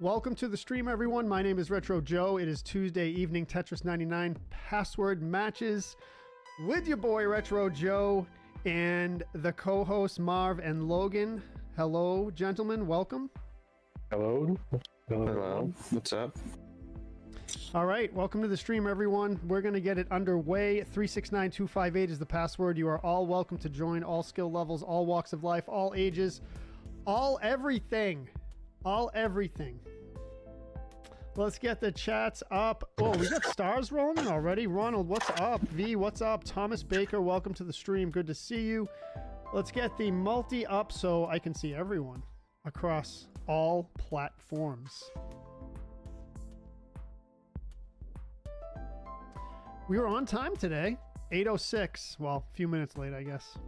Welcome to the stream, everyone. My name is Retro Joe. It is Tuesday evening, Tetris 99 password matches with your boy Retro Joe and the co-hosts Marv and Logan. Hello, gentlemen. Welcome. Hello. Hello. What's up? All right. Welcome to the stream, everyone. We're going to get it underway. 369258 is the password. You are all welcome to join. All skill levels, all walks of life, all ages, all everything. All everything. Let's get the chats up. Oh, we got stars rolling already. Ronald, what's up? V, what's up? Thomas Baker, welcome to the stream. Good to see you. Let's get the multi up so I can see everyone across all platforms. We were on time today. 8:06. Well, a few minutes late, I guess.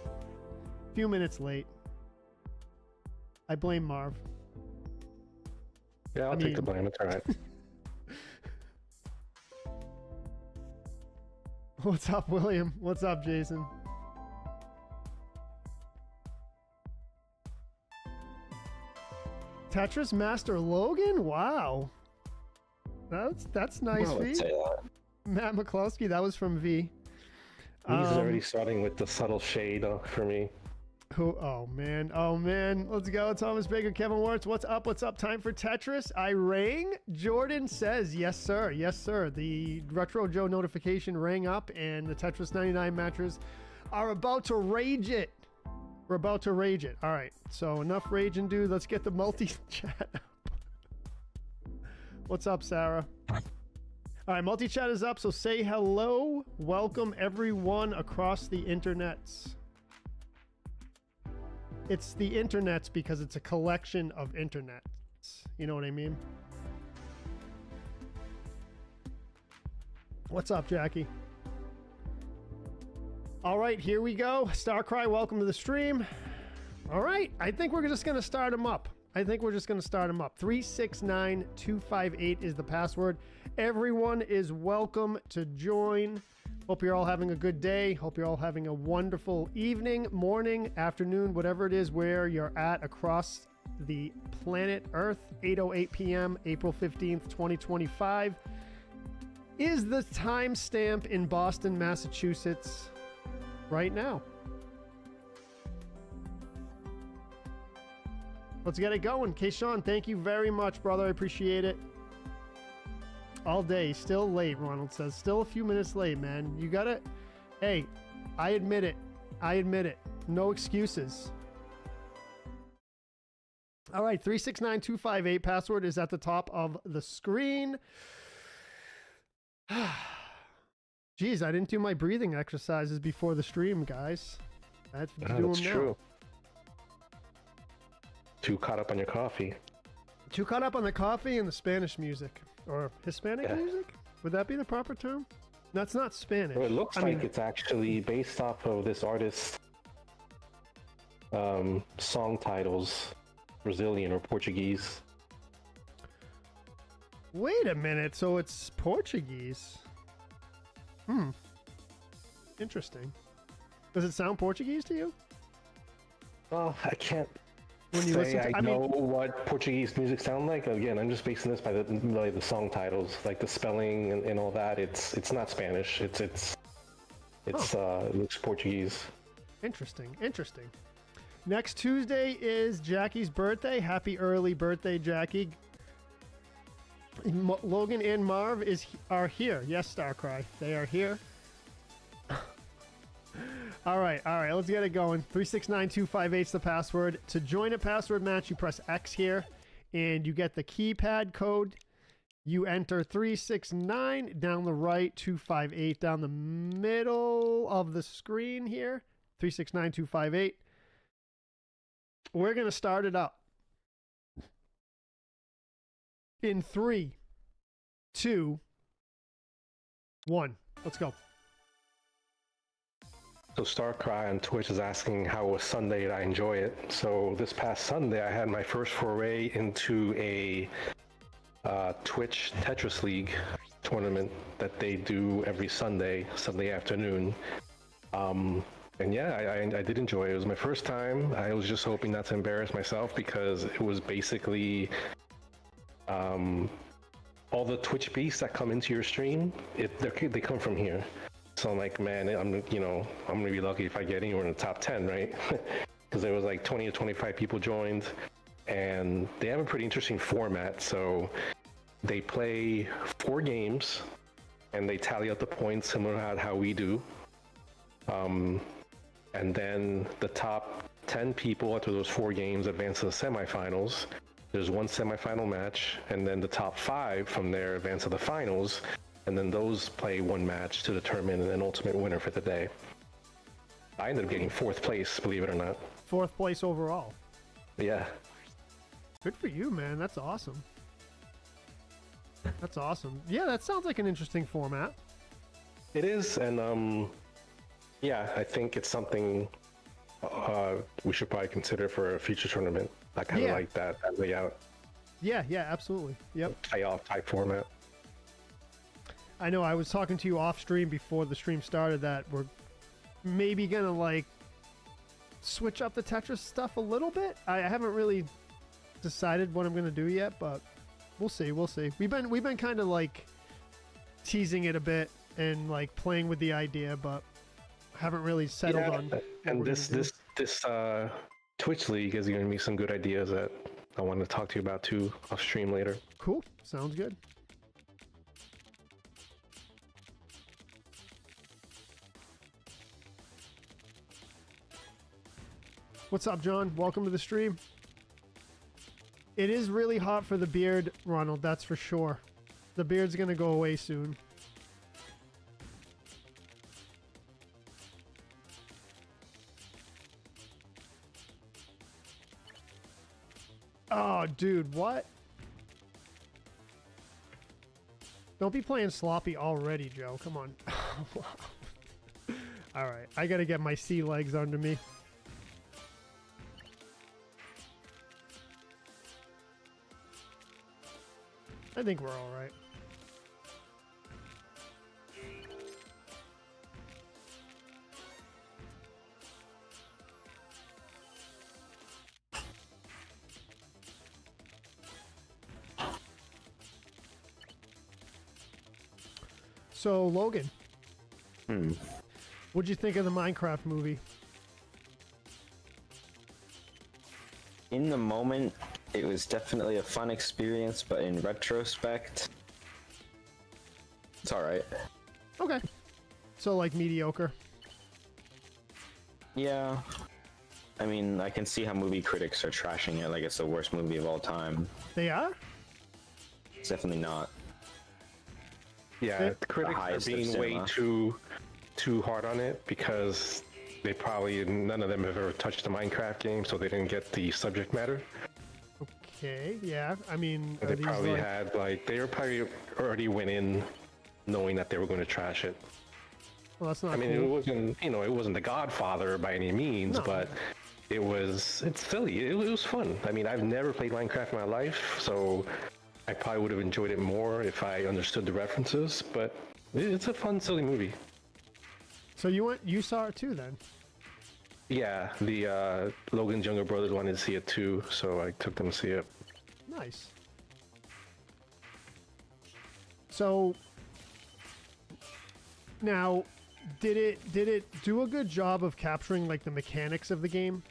A few minutes late. I blame Marv. Yeah, I'll take the blame. It's all right. What's up, William? What's up, Jason? Tetris Master Logan? Wow. That's nice, Well, V. let's say that. Matt McCloskey, that was from V. He's already starting with the subtle shade for me. Who? Oh man, let's go. Thomas Baker, Kevin Warts, what's up? What's up? Time for Tetris. I rang. Jordan says, yes, sir. Yes, sir. The Retro Joe notification rang up and the Tetris 99 matchers are about to rage it. We're about to rage it. All right. So enough raging, dude. Let's get the multi-chat up. What's up, Sarah? All right, multi-chat is up. So say hello. Welcome everyone across the internets. It's the internets because it's a collection of internets. You know what I mean? What's up, Jackie? All right, here we go. Starcry, welcome to the stream. All right, I think we're just going to start them up. 369258 is the password. Everyone is welcome to join. Hope you're all having a good day. Hope you're all having a wonderful evening, morning, afternoon, whatever it is where you're at across the planet Earth. 8:08 p.m., April 15th, 2025 is the timestamp in Boston, Massachusetts right now. Let's get it going. Kayshawn, thank you very much, brother. I appreciate it. All day. Still late, Ronald says. Still a few minutes late, man. You gotta... Hey, I admit it. I admit it. No excuses. All right, 369258. Password is at the top of the screen. Jeez, I didn't do my breathing exercises before the stream, guys. I have to do them now. True. Too caught up on your coffee. Too caught up on the coffee and the Spanish music. Or Hispanic music? Would that be the proper term? That's not Spanish. Well, it looks like it's actually based off of this artist's song titles, Brazilian or Portuguese. Wait a minute, so it's Portuguese. Interesting. Does it sound Portuguese to you? Well, I can't When you say listen to, I know what Portuguese music sound like. Again, I'm just basing this by the song titles, like the spelling and all that. It's not Spanish. It looks Portuguese. Interesting. Next Tuesday is Jackie's birthday. Happy early birthday, Jackie. Logan and Marv are here. Yes, Starcry. They are here. All right, let's get it going. 369258 is the password. To join a password match, you press X here, and you get the keypad code. You enter 369 down the right, 258 down the middle of the screen here. 369258. We're going to start it up. In 3, 2, 1. Let's go. So Starcry on Twitch is asking how was Sunday and I enjoy it. So this past Sunday I had my first foray into a Twitch Tetris League tournament that they do every Sunday afternoon. And yeah, I did enjoy it. It was my first time. I was just hoping not to embarrass myself because it was basically All the Twitch beasts that come into your stream, they come from here. So I'm like, man, I'm gonna be lucky if I get anywhere in the top 10, right? Because there was like 20 to 25 people joined, and they have a pretty interesting format. So they play 4 games, and they tally up the points similar to how we do. And then the top 10 people after those 4 games advance to the semifinals. There's one semifinal match, and then the top 5 from there advance to the finals, and then those play one match to determine an ultimate winner for the day. I ended up getting 4th place, believe it or not. 4th place overall. Yeah. Good for you, man. That's awesome. That's awesome. Yeah, that sounds like an interesting format. It is, and yeah, I think it's something we should probably consider for a future tournament. I kind of like that layout. Yeah, absolutely. Yep. Playoff type format. I know I was talking to you off stream before the stream started that we're maybe gonna like switch up the Tetris stuff a little bit. I haven't really decided what I'm gonna do yet, but we'll see. We've been kind of like teasing it a bit and like playing with the idea, but haven't really settled on. And this Twitch League is giving me some good ideas that I want to talk to you about too off stream later. Cool. Sounds good. What's up, John? Welcome to the stream. It is really hot for the beard, Ronald, that's for sure. The beard's gonna go away soon. Oh, dude, what? Don't be playing sloppy already, Joe. Come on. All right, I gotta get my sea legs under me. I think we're all right. So, Logan. What'd you think of the Minecraft movie? In the moment, it was definitely a fun experience, but in retrospect, it's alright. Okay. So, like, mediocre. Yeah. I mean, I can see how movie critics are trashing it like it's the worst movie of all time. They are? It's definitely not. Yeah, the critics are being way too hard on it because none of them have ever touched a Minecraft game, so they didn't get the subject matter. Okay, yeah. I mean, they probably they were probably already went in knowing that they were going to trash it. Well, that's not. I mean, cool. it wasn't The Godfather by any means, but it's silly. It was fun. I mean, I've never played Minecraft in my life, so I probably would have enjoyed it more if I understood the references, but it's a fun, silly movie. So you saw it too then? Yeah, the Logan's younger brothers wanted to see it too, so I took them to see it. Nice. So now, did it do a good job of capturing like the mechanics of the game?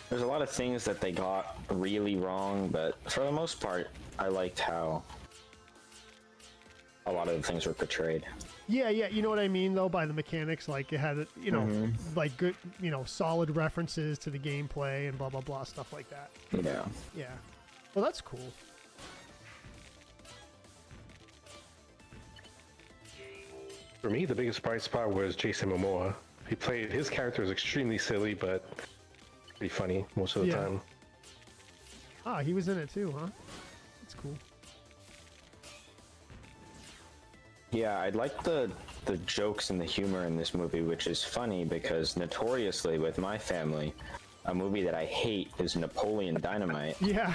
There's a lot of things that they got really wrong, but for the most part, I liked how a lot of the things were portrayed. Yeah, you know what I mean though by the mechanics, like it had, like good, solid references to the gameplay and blah blah blah stuff like that. Yeah. Yeah. Well, that's cool. For me, the biggest bright spot was Jason Momoa. His character is extremely silly, but pretty funny most of the time. Ah, he was in it too, huh? That's cool. Yeah, I like the jokes and the humor in this movie, which is funny because notoriously with my family, a movie that I hate is Napoleon Dynamite. Yeah.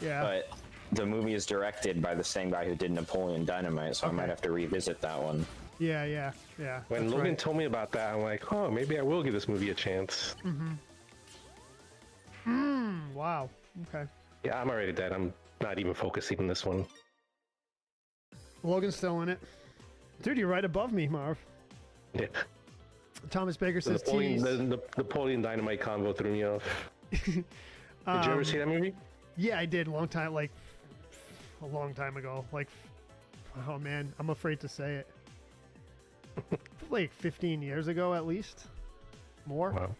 Yeah. But the movie is directed by the same guy who did Napoleon Dynamite, so I might have to revisit that one. Yeah. When Logan told me about that, I'm like, oh, maybe I will give this movie a chance. Wow. Okay. Yeah, I'm already dead. I'm not even focusing on this one. Logan's still in it. Dude, you're right above me, Marv. Yeah. Thomas Baker The says Napoleon, tease. the Napoleon Dynamite combo threw me off. Did you ever see that movie? Yeah, I did a long time ago. Like, oh man, I'm afraid to say it. Like 15 years ago at least. More? Wow.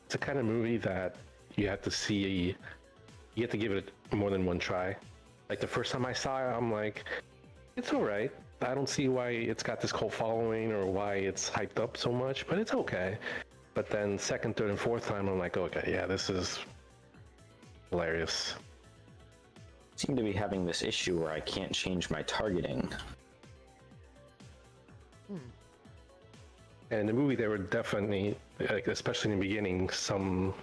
It's a kind of movie that you have to see, you have to give it more than one try. Like the first time I saw it, I'm like, it's all right. I don't see why it's got this cult following or why it's hyped up so much, but it's okay. But then second, third, and fourth time, I'm like, okay, yeah, this is hilarious. Seem to be having this issue where I can't change my targeting. And in the movie, there were definitely, like, especially in the beginning, some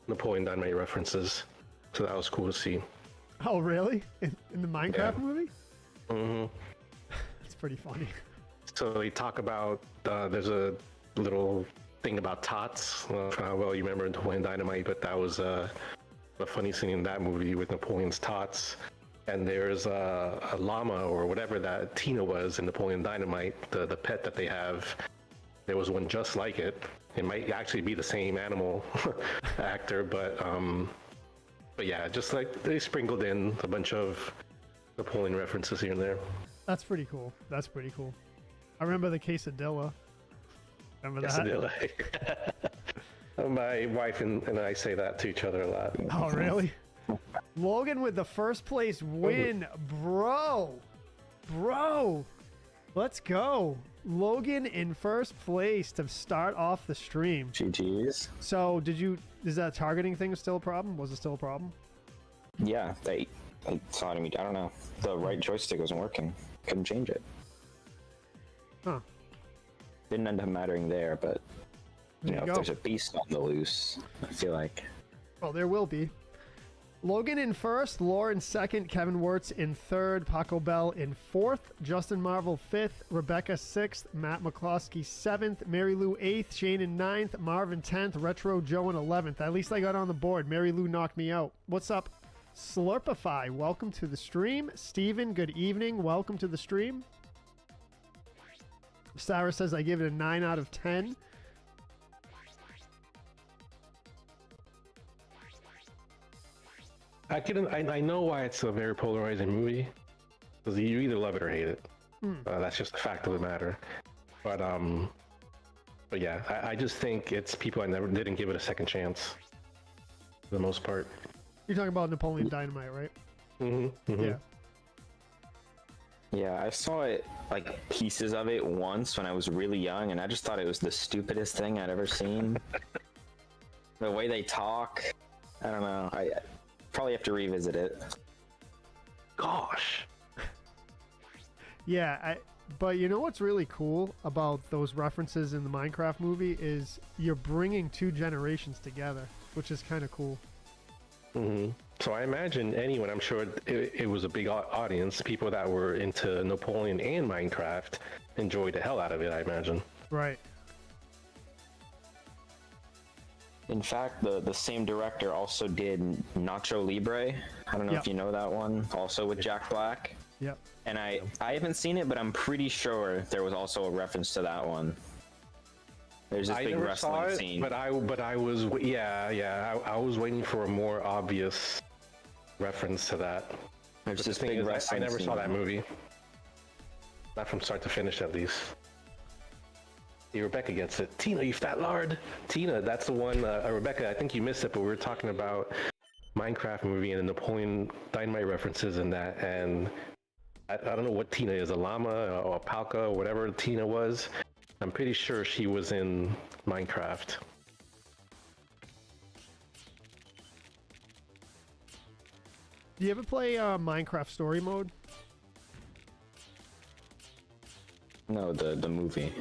Napoleon Dynamite references. So that was cool to see. Oh, really? In the Minecraft movie? Mm-hmm. That's pretty funny. So they talk about, there's a little thing about tots. Well, you remember Napoleon Dynamite, but that was a funny scene in that movie with Napoleon's tots. And there's a llama or whatever that Tina was in Napoleon Dynamite, the pet that they have. There was one just like it. It might actually be the same animal actor, but yeah, just like they sprinkled in a bunch of Napoleon references here and there. That's pretty cool. That's pretty cool. I remember the quesadilla. Remember that? Quesadilla. My wife and I say that to each other a lot. Oh, really? Logan with the first place win, bro. Let's go. Logan in first place to start off the stream. GG's. So is that targeting thing still a problem? Was it still a problem? Yeah, they saw me. I don't know. The right joystick wasn't working. Couldn't change it. Huh. Didn't end up mattering there, but There you if go. there's a beast on the loose, I feel like. Well, there will be. Logan in first, Laura in second, Kevin Wirtz in third, Paco Bell in fourth, Justin Marvel fifth, Rebecca sixth, Matt McCloskey seventh, Mary Lou eighth, Shane in ninth, Marvin 10th, Retro Joe in 11th. At least I got on the board. Mary Lou knocked me out. What's up? Slurpify, welcome to the stream. Steven, good evening. Welcome to the stream. Sarah says I give it a 9 out of 10. I know why it's a very polarizing movie, because you either love it or hate it. That's just a fact of the matter. But yeah, I just think it's people didn't give it a second chance, for the most part. You're talking about Napoleon Dynamite, right? Mm-hmm. Yeah. Yeah, I saw it, like, pieces of it once when I was really young, and I just thought it was the stupidest thing I'd ever seen. The way they talk, I don't know. I probably have to revisit it. Gosh. Yeah, but you know what's really cool about those references in the Minecraft movie is you're bringing two generations together, which is kind of cool. Mm-hmm. So I imagine anyone, I'm sure it was a big audience, people that were into Napoleon and Minecraft enjoyed the hell out of it, I imagine. Right. In fact, the same director also did Nacho Libre. I don't know if you know that one, also with Jack Black. Yep. And I haven't seen it, but I'm pretty sure there was also a reference to that one. There's this big wrestling scene. But I was I was waiting for a more obvious reference to that. There's But this the thing big is, wrestling I never scene. saw that movie. Not from start to finish, at least. Hey, Rebecca gets it. Tina, you fat lard. Tina, that's the one. Rebecca, I think you missed it, but we were talking about Minecraft movie and the Napoleon Dynamite references in that. And I don't know what Tina is, a llama or a palka or whatever Tina was. I'm pretty sure she was in Minecraft. Do you ever play Minecraft Story Mode? No, the movie.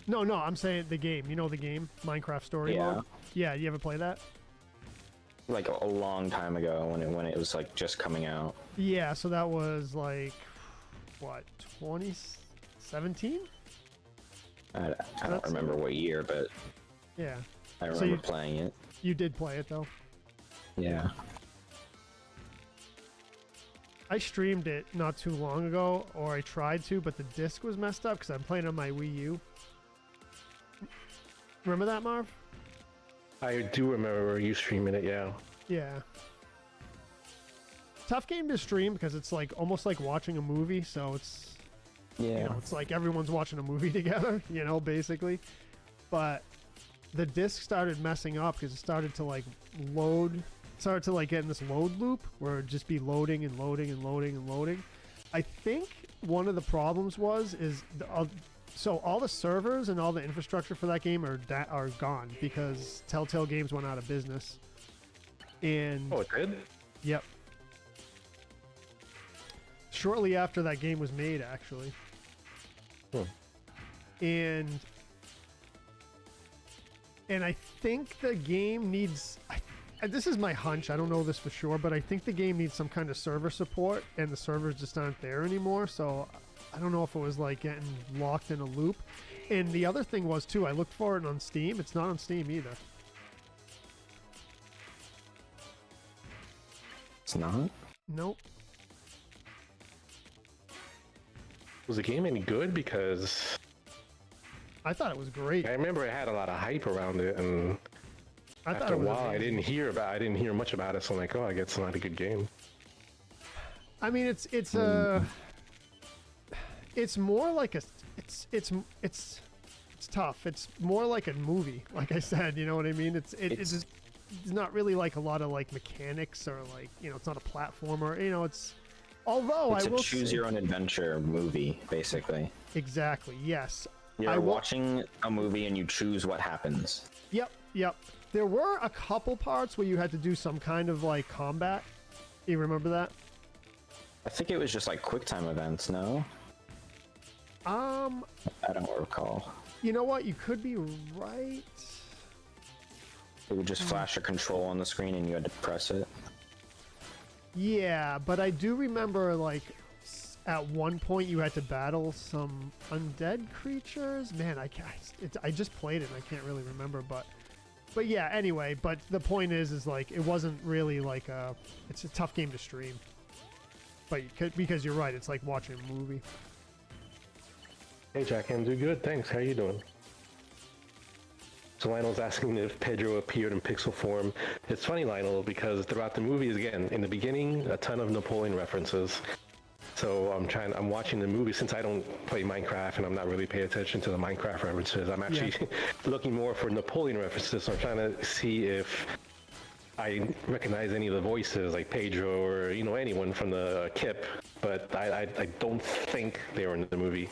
No, I'm saying the game. You know the game, Minecraft Story Yeah. Mode? Yeah, you ever play that? Like a long time ago when it was like just coming out. Yeah, so that was like, what, 2017? I don't remember what year, but Yeah. I So remember playing it. You did play it though. Yeah. I streamed it not too long ago, or I tried to, but the disc was messed up because I'm playing on my Wii U. Remember that, Marv? I do remember you streaming it, yeah. Yeah. Tough game to stream because it's like almost like watching a movie, so it's it's like everyone's watching a movie together, basically. But the disc started messing up because it started to like get in this load loop where it'd just be loading and loading and loading and loading. I think one of the problems so all the servers and all the infrastructure for that game are gone because Telltale Games went out of business. And Oh, it did? Yep. Shortly after that game was made, actually. And I think the game needs... this is my hunch, I don't know this for sure, but I think the game needs some kind of server support, and the servers just aren't there anymore, so I don't know if it was like getting locked in a loop. And the other thing was, too, I looked for it on Steam. It's not on Steam either. It's not? Nope. Was the game any good? Because I thought it was great. I remember it had a lot of hype around it, and after a while, I didn't hear much about it. So I'm like, oh, I guess it's not a good game. I mean, it's more like it's tough. It's more like a movie, like I said. You know what I mean? It's not really like a lot of like mechanics or like it's not a platformer. It's although it's I will a choose your own adventure movie, basically. Exactly. Yes. You're watching a movie and you choose what happens. Yep. There were a couple parts where you had to do some kind of like combat. You remember that? I think it was just like QuickTime events, no? I don't recall. You know what? You could be right. It would just flash a control on the screen and you had to press it. Yeah, but I do remember like at one point you had to battle some undead creatures. Man, I just played it and I can't really remember, but yeah, anyway, but the point is like it wasn't really like it's a tough game to stream. But because you're right, it's like watching a movie. Hey, Jack, I'm doing good. Thanks. How you doing? So Lionel's asking if Pedro appeared in pixel form. It's funny, Lionel, because throughout the movies, again, in the beginning, a ton of Napoleon references. So I'm watching the movie since I don't play Minecraft and I'm not really paying attention to the Minecraft references. I'm actually looking more for Napoleon references. So I'm trying to see if I recognize any of the voices, like Pedro or anyone from the Kip. But I don't think they were in the movie.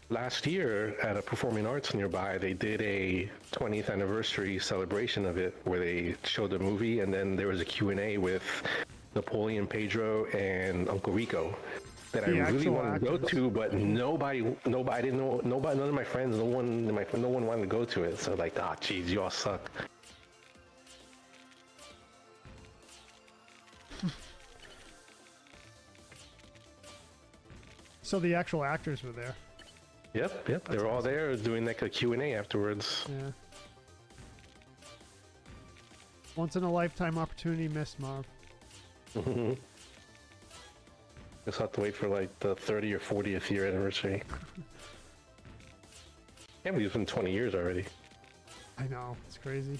Last year at a performing arts nearby, they did a 20th anniversary celebration of it where they showed the movie and then there was a Q&A with Napoleon, Pedro, and Uncle Rico that I really wanted to go to, but nobody didn't know, none of my friends, no one wanted to go to it. So like, geez, you all suck. So the actual actors were there. Yep. They were all there doing like a Q&A afterwards. Yeah. Once in a lifetime opportunity missed, Marv. Just have to wait for like the 30th or 40th year anniversary. Can't believe it's been 20 years already. I know, it's crazy.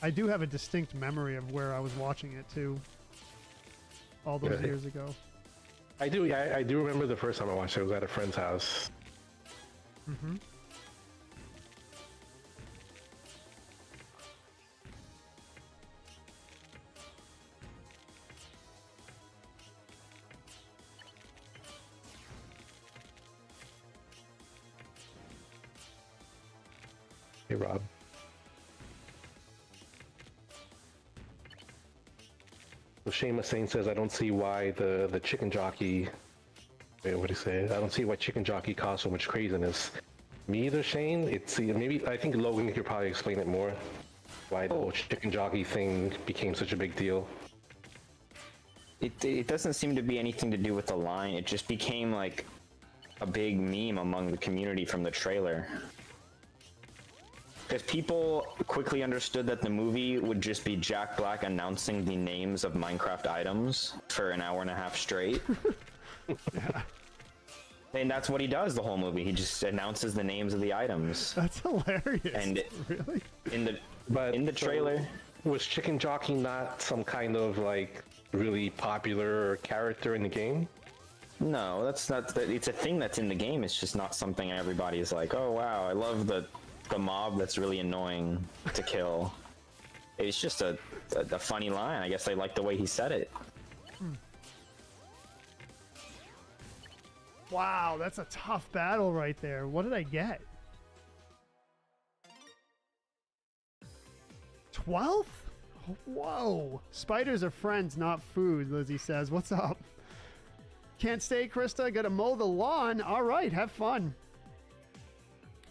I do have a distinct memory of where I was watching it too. All those years ago. I do remember the first time I watched it. It was at a friend's house. Mm-hmm. Hey, Rob. So Seamus Saint says, I don't see why the chicken jockey... Wait, what did he say? I don't see why chicken jockey caused so much craziness. Me either, Shane. I think Logan could probably explain it more. why the whole chicken jockey thing became such a big deal. It doesn't seem to be anything to do with the line. It just became like a big meme among the community from the trailer. Because people quickly understood that the movie would just be Jack Black announcing the names of Minecraft items for an hour and a half straight. Yeah. And that's what he does the whole movie. He just announces the names of the items. That's hilarious. And really? in the So, trailer, was Chicken Jockey not some kind of like really popular character in the game? no, that's not. It's a thing that's in the game. It's just not something everybody's like, oh wow, I love the mob that's really annoying to kill. It's just a funny line. I guess they like the way he said it. Wow, that's a tough battle right there. What did I get? 12th? Whoa. Spiders are friends, not food, Lizzie says. What's up? Can't stay, Krista. Gotta mow the lawn. All right, have fun.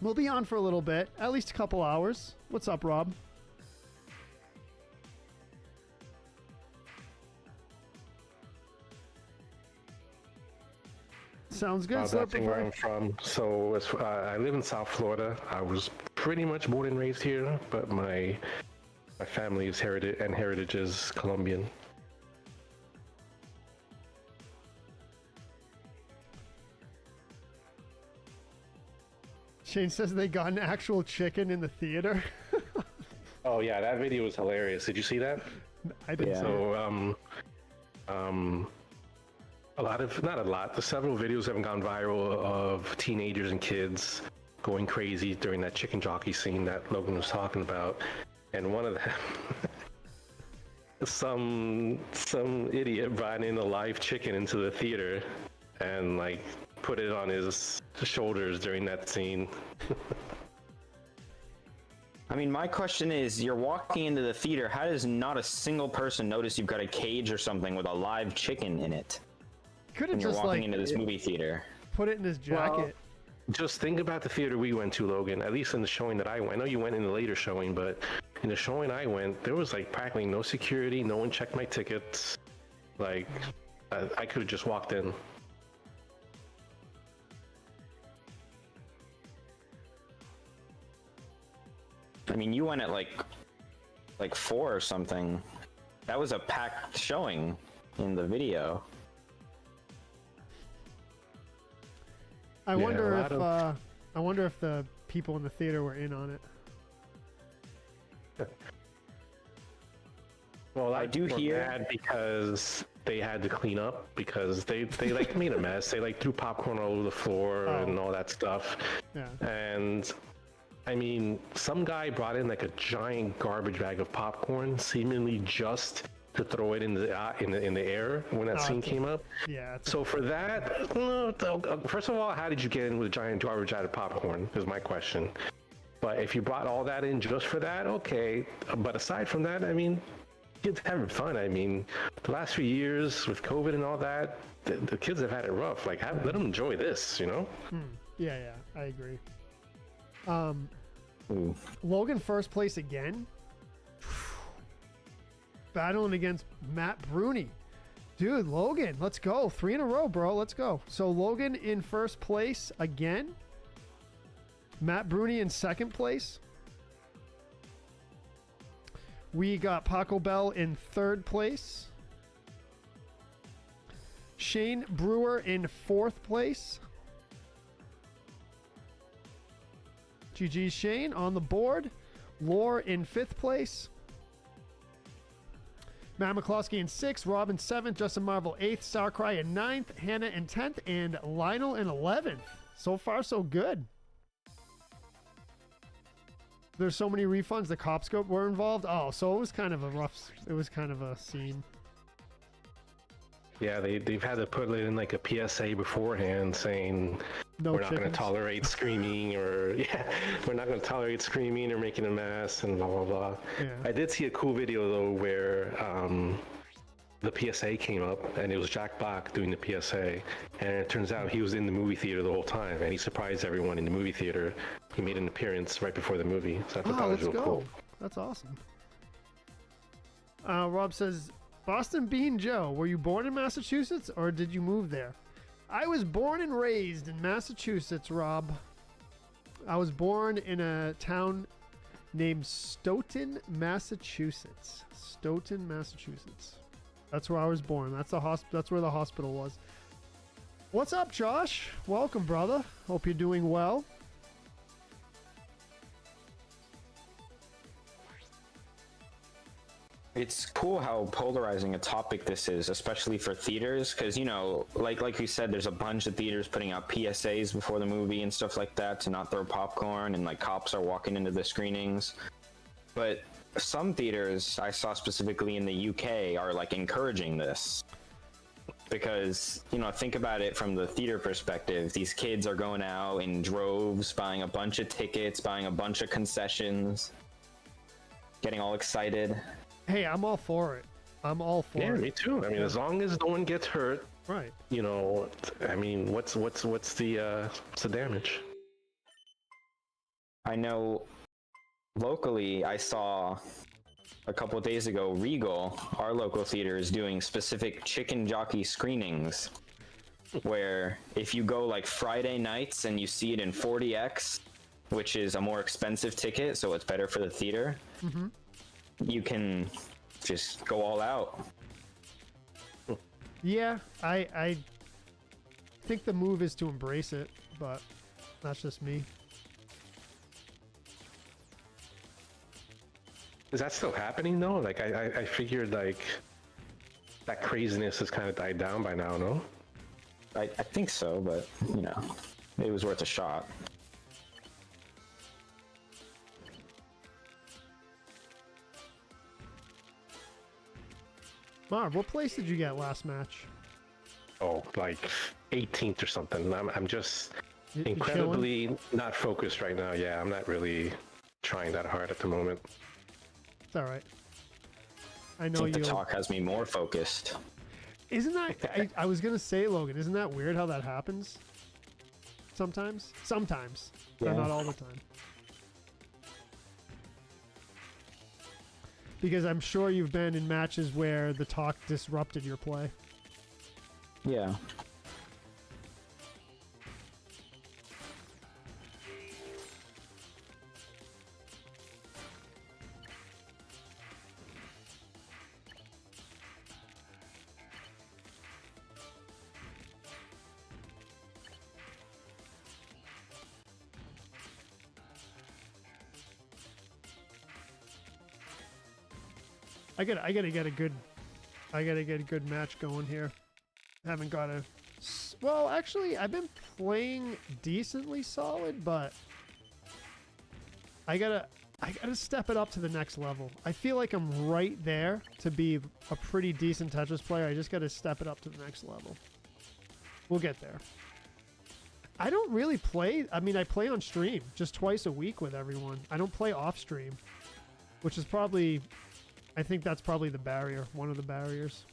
We'll be on for a little bit, at least a couple hours. What's up, Rob? Sounds good. That's where I'm from. So I live in South Florida. I was pretty much born and raised here, but my family's heritage is Colombian. Shane says they got an actual chicken in the theater. Oh yeah, that video was hilarious. Did you see that? I didn't see it. So several videos have gone viral of teenagers and kids going crazy during that chicken jockey scene that Logan was talking about, and one of them, some idiot brought in a live chicken into the theater and like put it on his shoulders during that scene. I mean, my question is, you're walking into the theater, how does not a single person notice you've got a cage or something with a live chicken in it? Could have When you're just walking like into this movie theater. put it in his jacket. Well, just think about the theater we went to, Logan, at least in the showing that I went. I know you went in the later showing, but in the showing I went, there was like practically no security, no one checked my tickets. Like, I could have just walked in. I mean, you went at like 4 or something. That was a packed showing in the video. I wonder if the people in the theater were in on it. Well, I do hear mad because they had to clean up because they like made a mess. They like threw popcorn all over the floor and all that stuff. Yeah. And I mean, some guy brought in like a giant garbage bag of popcorn, seemingly just to throw it in the air when that scene came up. Yeah. So for that, first of all, how did you get in with a giant garbage bag of popcorn? Is my question. But if you brought all that in just for that, okay. But aside from that, I mean, kids having fun. I mean, the last few years with COVID and all that, the kids have had it rough. Like, let them enjoy this, you know? Yeah, I agree. Logan first place again. Battling against Matt Bruni. Dude, Logan, let's go. 3 in a row, bro. Let's go. So Logan in first place again. Matt Bruni in second place. We got Paco Bell in third place. Shane Brewer in fourth place. GG's Shane on the board. Lore in fifth place. Matt McCloskey in 6th, Rob in 7th, Justin Marvel 8th, Starcry in 9th, Hannah in 10th, and Lionel in 11th. So far, so good. There's so many refunds. The Copscope were involved. Oh, so it was kind of a scene. Yeah, they've had to put it in like a PSA beforehand saying No we're not going to chickens. tolerate screaming or we're not going to tolerate screaming or making a mess and blah blah blah. Yeah. I did see a cool video though where the PSA came up and it was Jack Black doing the PSA, and it turns out he was in the movie theater the whole time and he surprised everyone in the movie theater. He made an appearance right before the movie, so I thought that was let's real go. cool. That's awesome. Rob says, Boston Bean Joe, were you born in Massachusetts or did you move there? I was born and raised in Massachusetts, Rob. I was born in a town named Stoughton, Massachusetts. Stoughton, Massachusetts. That's where I was born. That's where the hospital was. What's up, Josh? Welcome, brother. Hope you're doing well. It's cool how polarizing a topic this is, especially for theaters, because, you know, like you said, there's a bunch of theaters putting out PSAs before the movie and stuff like that to not throw popcorn, and like cops are walking into the screenings. But some theaters I saw specifically in the UK are like encouraging this. Because, you know, think about it from the theater perspective. These kids are going out in droves, buying a bunch of tickets, buying a bunch of concessions, getting all excited. Hey, I'm all for it. I'm all for it. Yeah, me too. I mean, as long as no one gets hurt, right? You know, I mean, what's the damage? I know locally, I saw a couple of days ago, Regal, our local theater, is doing specific chicken jockey screenings where if you go like Friday nights and you see it in 40X, which is a more expensive ticket, so it's better for the theater, you can just go all out. Yeah, I think the move is to embrace it, but that's just me. Is that still happening though? Like I figured like that craziness has kind of died down by now, no? I think so, but you know, it was worth a shot. Marv, what place did you get last match? Oh, like 18th or something. I'm just You're incredibly not focused right now. Yeah, I'm not really trying that hard at the moment. It's all right. I know think you. the talk has me more focused. Isn't that? I was gonna say, Logan. Isn't that weird how that happens? Sometimes, but not all the time. Because I'm sure you've been in matches where the talk disrupted your play. Yeah. I gotta get a good match going here. Haven't got a. Well, actually, I've been playing decently solid, but I gotta step it up to the next level. I feel like I'm right there to be a pretty decent Tetris player. I just gotta step it up to the next level. We'll get there. I don't really play. I mean, I play on stream just twice a week with everyone. I don't play off stream, which is probably. I think that's probably the barrier, one of the barriers.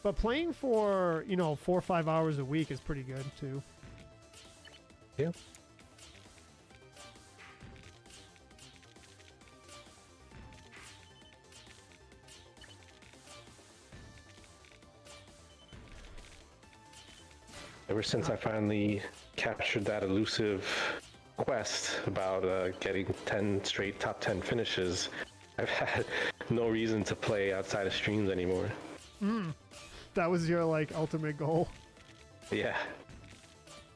But playing for, 4 or 5 hours a week is pretty good too. Yeah. Ever since I finally captured that elusive quest about getting 10 straight top 10 finishes, I've had no reason to play outside of streams anymore. That was your ultimate goal. Yeah.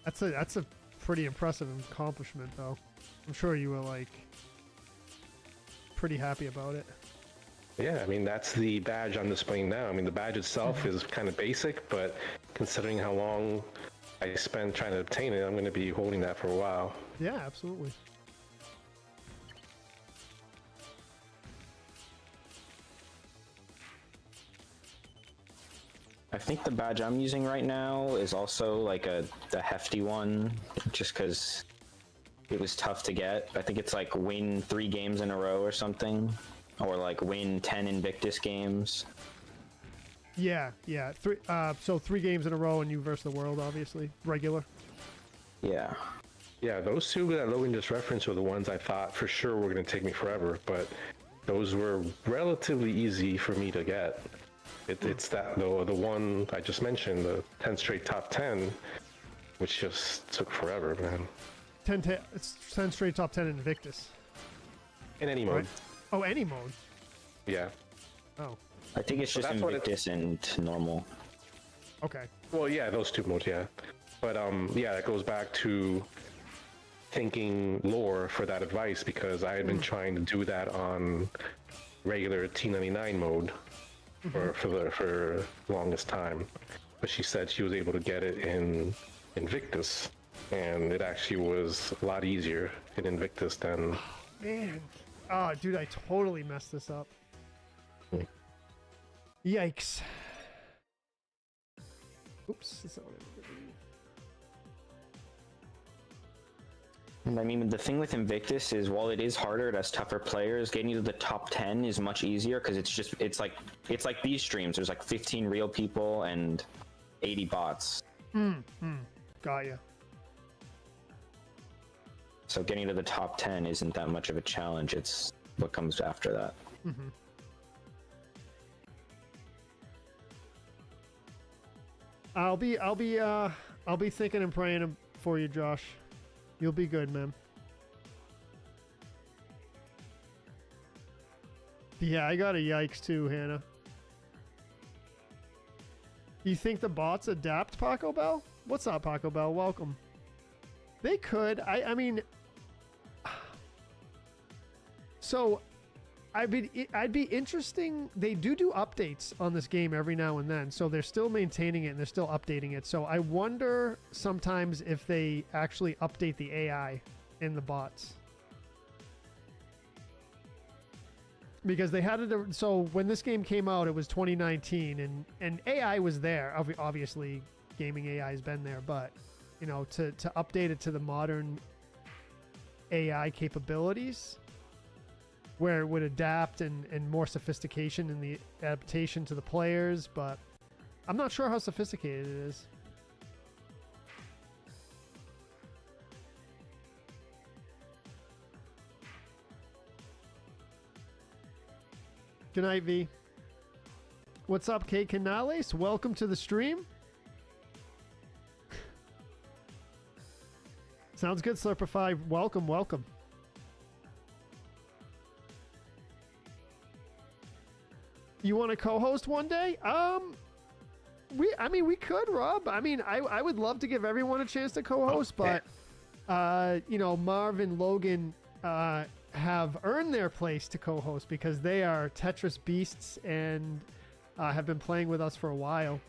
That's a pretty impressive accomplishment though. I'm sure you were pretty happy about it. Yeah, I mean, that's the badge I'm displaying now. I mean, the badge itself is kind of basic, but considering how long I spent trying to obtain it, I'm going to be holding that for a while. Yeah, absolutely. I think the badge I'm using right now is also the hefty one, just because it was tough to get. I think it's like win 3 games in a row or something, or like win 10 Invictus games. Yeah. So 3 games in a row and you versus the world, obviously. Regular. Yeah. Yeah, those two that Logan just referenced were the ones I thought for sure were going to take me forever, but those were relatively easy for me to get. It's that the one I just mentioned, the 10 straight top 10, which just took forever, man. 10 straight top 10 in Invictus. In any mode. Right? Oh, any mode? Yeah. Oh, I think it's just Invictus and normal. okay. Well, yeah, those 2 modes, yeah. But yeah, that goes back to thanking Lore for that advice, because I had been trying to do that on regular T99 mode for the longest time. But she said she was able to get it in Invictus, and it actually was a lot easier in Invictus than... Man. Oh, dude, I totally messed this up. Yikes. Oops. That's not what I meant to do. And I mean, the thing with Invictus is, while it is harder, it has tougher players. Getting to the top 10 is much easier because it's like these streams. There's like 15 real people and 80 bots. Got ya. So getting to the top 10 isn't that much of a challenge. It's what comes after that. I'll be thinking and praying for you, Josh. You'll be good, man. Yeah, I got a yikes too, Hannah. You think the bots adapt, Paco Bell? What's up, Paco Bell? Welcome. They could. I mean... So, I'd be interesting. They do updates on this game every now and then, so they're still maintaining it and they're still updating it. So I wonder sometimes if they actually update the AI in the bots, because they had it. So when this game came out, it was 2019, and AI was there. Obviously, gaming AI has been there, but you know, to update it to the modern AI capabilities, where it would adapt and more sophistication in the adaptation to the players, but I'm not sure how sophisticated it is. Good night, V. What's up, K Canales? Welcome to the stream. Sounds good, Slurpify. Welcome, welcome. You want to co-host one day? We could, Rob. I mean, I would love to give everyone a chance to co-host, but you know, Marv and Logan have earned their place to co-host because they are Tetris beasts and have been playing with us for a while.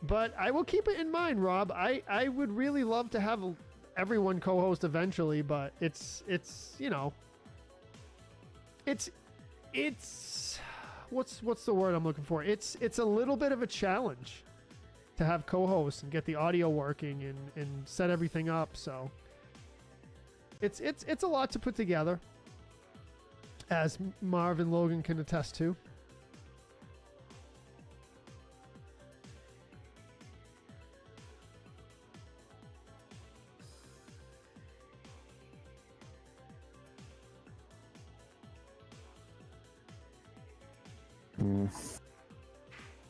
But I will keep it in mind, Rob. I would really love to have everyone co-host eventually, but it's you know, it's what's the word I'm looking for? It's a little bit of a challenge to have co-hosts and get the audio working and set everything up. So it's a lot to put together, as Marv and Logan can attest to.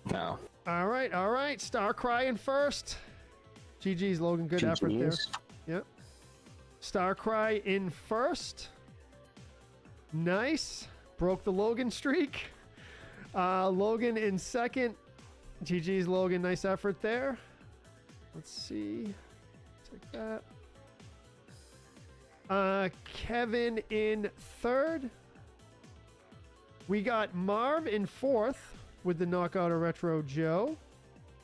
No. All right. Star Cry in first. GG's, Logan. Good effort there. Yep. Star Cry in first. Nice. Broke the Logan streak. Logan in second. GG's, Logan. Nice effort there. Let's see. Take that. Kevin in third. We got Marv in fourth with the knockout of Retro Joe.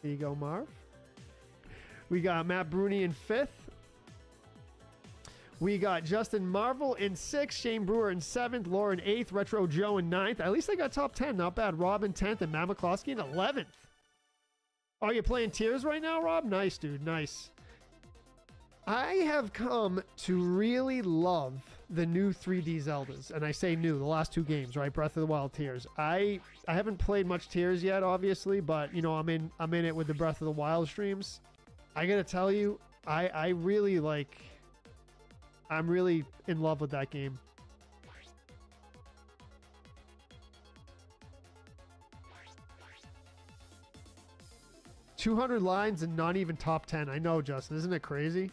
There you go, Marv. We got Matt Bruni in fifth. We got Justin Marvel in sixth, Shane Brewer in seventh, Laura in eighth, Retro Joe in ninth. At least they got top 10. Not bad. Rob in 10th and Matt McCloskey in 11th. Oh, you're playing tiers right now, Rob? Nice, dude. Nice. I have come to really love the new 3D Zeldas, and I say new, the last 2 games, right? Breath of the Wild, Tears. I haven't played much Tears yet, obviously, but you know, I'm in it with the Breath of the Wild streams. I gotta tell you, I really like. I'm really in love with that game. $200 lines and not even top 10. I know, Justin. Isn't it crazy?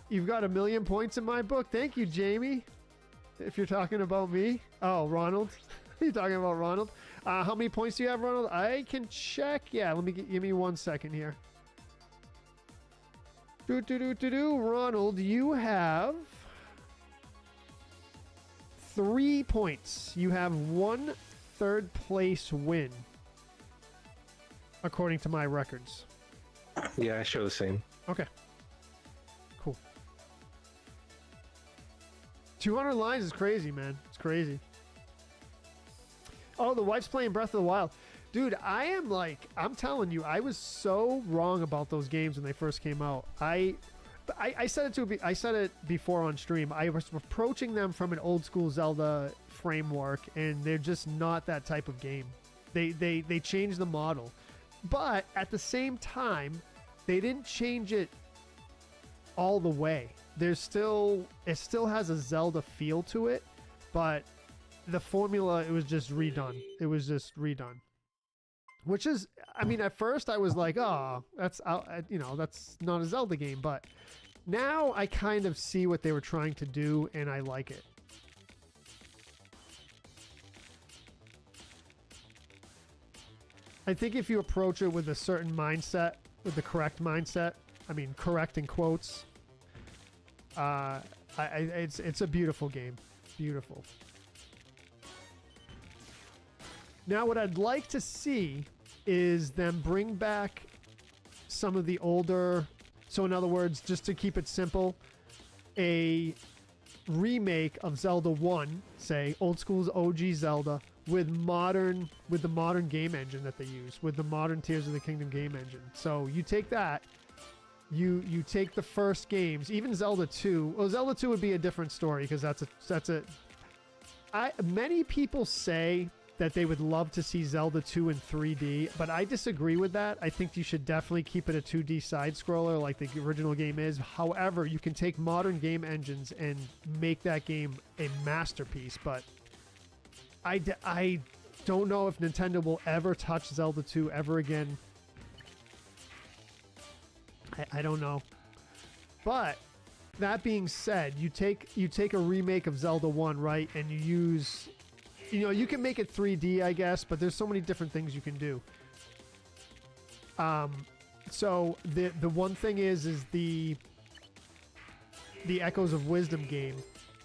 You've got 1 million points in my book. Thank you, Jamie. If you're talking about me. Oh, Ronald. You're talking about Ronald. How many points do you have, Ronald? I can check. Yeah, give me 1 second here. Ronald, you have 3 points. You have 1 third place win, according to my records. Yeah, I show the same. Okay. Cool. 200 lines is crazy, man. It's crazy. Oh, the wife's playing Breath of the Wild. Dude, I'm telling you, I was so wrong about those games when they first came out. I said it before on stream. I was approaching them from an old school Zelda framework, and they're just not that type of game. They changed the model, but at the same time, they didn't change it all the way. It still has a Zelda feel to it, but the formula, it was just redone. It was just redone. Which is, I mean, at first I was like, oh, that's not a Zelda game, but now I kind of see what they were trying to do, and I like it. I think if you approach it with a certain mindset, with the correct mindset, I mean, correct in quotes, it's a beautiful game. Beautiful. Now, what I'd like to see is them bring back some of the older... So, in other words, just to keep it simple, a remake of Zelda 1, say, old school's OG Zelda, with the modern game engine that they use, with the modern Tears of the Kingdom game engine. So, you take that, you take the first games, even Zelda 2. Well, Zelda 2 would be a different story, because many people say that they would love to see Zelda 2 in 3D, but I disagree with that. I think you should definitely keep it a 2D side-scroller like the original game is. However, you can take modern game engines and make that game a masterpiece, but I don't know if Nintendo will ever touch Zelda 2 ever again. I don't know. But that being said, you take a remake of Zelda 1, right, and you use... You know, you can make it 3D, I guess, but there's so many different things you can do. So the one thing is the Echoes of Wisdom game.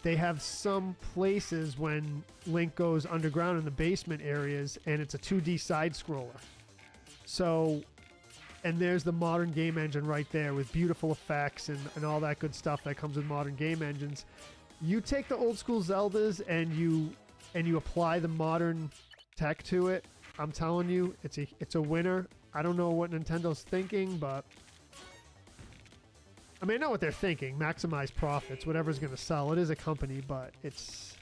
They have some places when Link goes underground in the basement areas, and it's a 2D side scroller. So, and there's the modern game engine right there with beautiful effects and all that good stuff that comes with modern game engines. You take the old school Zeldas and you apply the modern tech to it, I'm telling you, it's a winner. I don't know what Nintendo's thinking, but... I mean, I know what they're thinking. Maximize profits, whatever's going to sell. It is a company, but it's...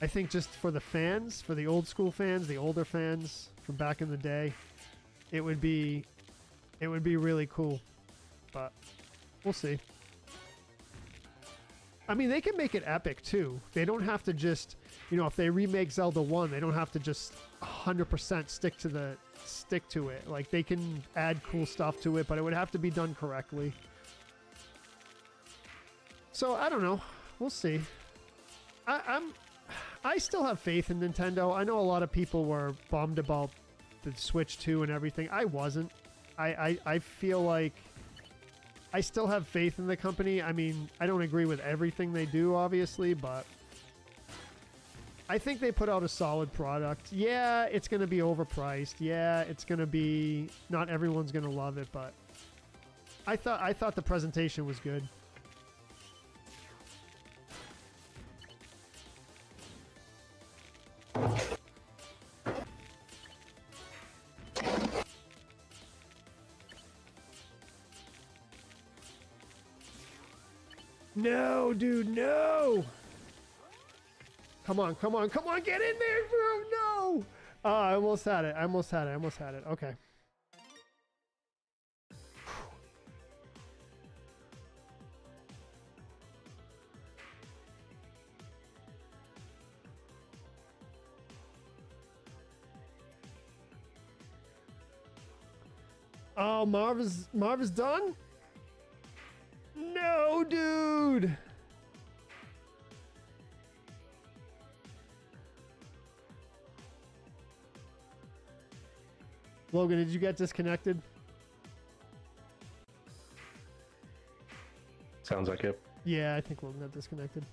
I think just for the fans, for the old school fans, the older fans from back in the day, it would be really cool. But we'll see. I mean, they can make it epic, too. They don't have to just... You know, if they remake Zelda 1, they don't have to just 100% stick to it. Like, they can add cool stuff to it, but it would have to be done correctly. So, I don't know. We'll see. I still have faith in Nintendo. I know a lot of people were bummed about the Switch 2 and everything. I wasn't. I feel like I still have faith in the company. I mean, I don't agree with everything they do, obviously, but... I think they put out a solid product. Yeah, it's going to be overpriced. Yeah, it's going to be... Not everyone's going to love it, but... I thought the presentation was good. No, dude, no. Come on, come on, come on, get in there, bro. No. I almost had it. I almost had it. I almost had it. Okay. Oh, Marv is done? No, dude. Logan, did you get disconnected? Sounds like it. Yeah, I think Logan got disconnected.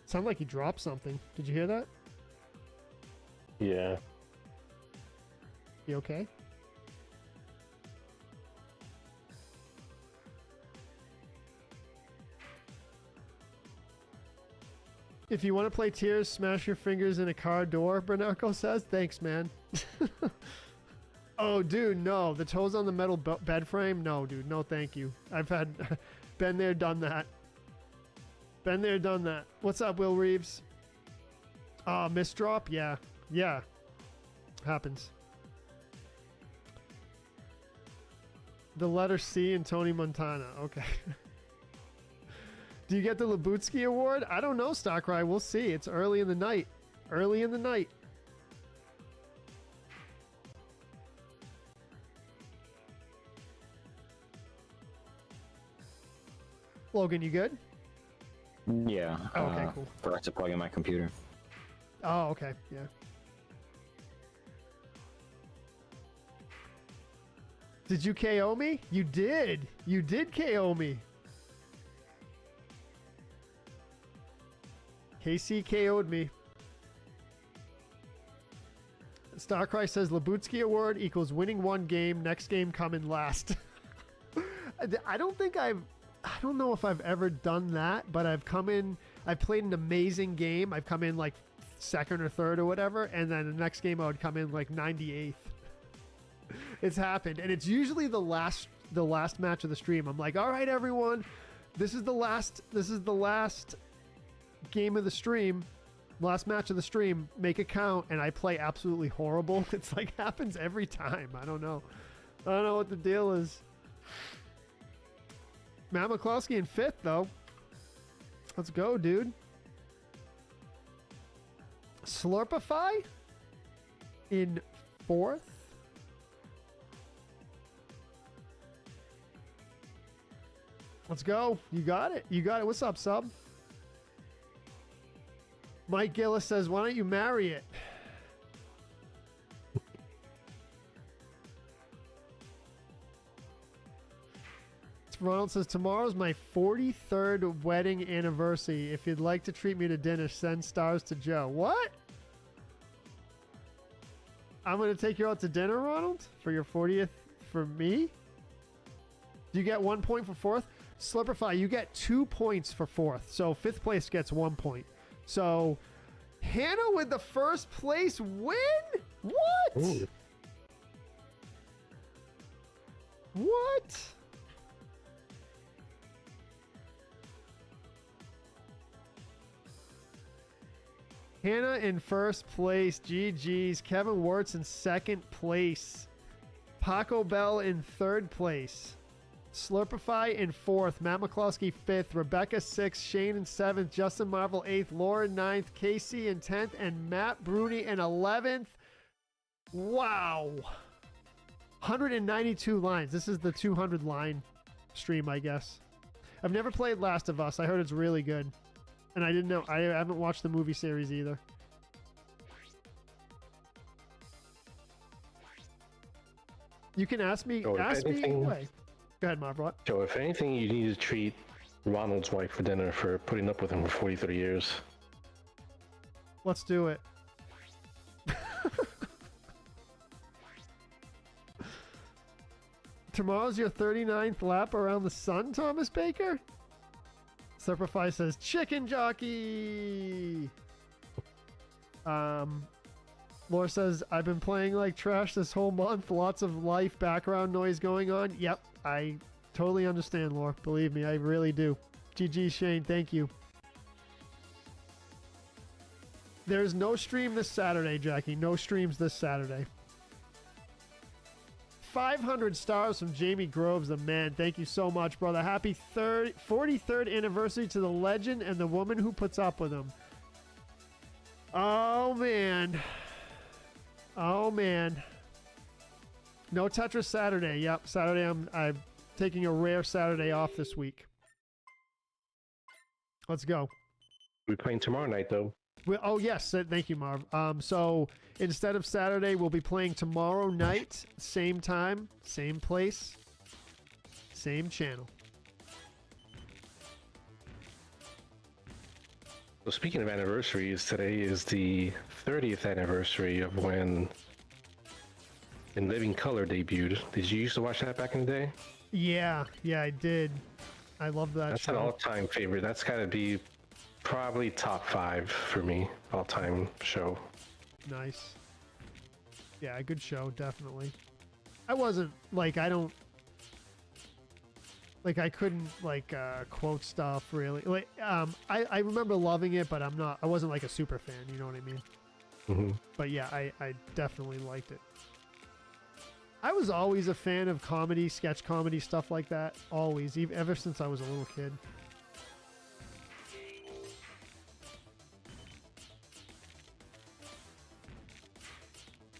Sounded like he dropped something. Did you hear that? Yeah. You okay? If you want to play Tears, smash your fingers in a car door, Bernarco says. Thanks, man. Oh, dude, no. The toes on the metal bed frame? No, dude. No, thank you. I've had... been there, done that. Been there, done that. What's up, Will Reeves? Misdrop? Yeah. Yeah. Happens. The letter C in Tony Montana. Okay. Do you get the Labutsky Award? I don't know, Stockcry. We'll see. It's early in the night. Early in the night. Logan, you good? Yeah. Oh, okay, cool. Forgot to plug in my computer. Oh, okay. Yeah. Did you KO me? You did. You did KO me. KC KO'd me. Starcry says Labutsky Award equals winning one game, next game coming last. I don't know if I've ever done that, but I've played an amazing game. I've come in like second or third or whatever, and then the next game I would come in like 98th. It's happened, and it's usually the last match of the stream. I'm like, all right, everyone, this is the last game of the stream, last match of the stream, make a count, and I play absolutely horrible. It's like happens every time. I don't know what the deal is. Matt McCloskey in fifth though. Let's go, dude. Slurpify in fourth. Let's go. You got it. You got it. What's up, sub? Mike Gillis says, why don't you marry it? Ronald says, tomorrow's my 43rd wedding anniversary. If you'd like to treat me to dinner, send stars to Joe. What? I'm going to take you out to dinner, Ronald? For your 40th for me? Do you get 1 point for fourth? Slipperfy, you get 2 points for fourth. So fifth place gets 1 point. So Hannah with the first place win? What? Ooh. What? Hannah in first place. GG's. Kevin Wirtz in second place. Paco Bell in third place. Slurpify in fourth. Matt McCloskey fifth. Rebecca sixth. Shane in seventh. Justin Marvel eighth. Lauren ninth. Casey in 10th. And Matt Bruni in 11th. Wow. 192 lines. This is the 200 line stream, I guess. I've never played Last of Us. I heard it's really good. And I didn't know. I haven't watched the movie series either. You can ask me. So ask me anyway. Go ahead, Marv. So if anything, you need to treat Ronald's wife for dinner for putting up with him for 43 years. Let's do it. Tomorrow's your 39th lap around the sun, Thomas Baker? Surpify says chicken jockey. Laura says, I've been playing like trash this whole month. Lots of life background noise going on. Yep, I Totally understand, Laura. Believe me, I really do. GG, Shane. Thank you. There's no stream this Saturday, Jackie. No streams this Saturday. 500 stars from Jamie Groves, the man. Thank you so much, brother. Happy 43rd anniversary to the legend and the woman who puts up with him. Oh, man. Oh, man. No Tetris Saturday. Yep, Saturday I'm taking a rare Saturday off this week. Let's go. We're playing tomorrow night, though. Oh, yes. Thank you, Marv. So instead of Saturday, we'll be playing tomorrow night. Same time, same place, same channel. So speaking of anniversaries, today is the 30th anniversary of when In Living Color debuted. Did you used to watch that back in the day? Yeah, I did. I love that That's show. an all-time favorite. That's got to be probably top 5 for me, all-time show. Nice. Yeah, a good show, definitely. I wasn't, like, I couldn't, like, quote stuff, really. Like, I remember loving it, but I wasn't, like, a super fan, you know what I mean? Mm-hmm. But yeah, I definitely liked it. I was always a fan of comedy, sketch comedy, stuff like that. Always, ever since I was a little kid.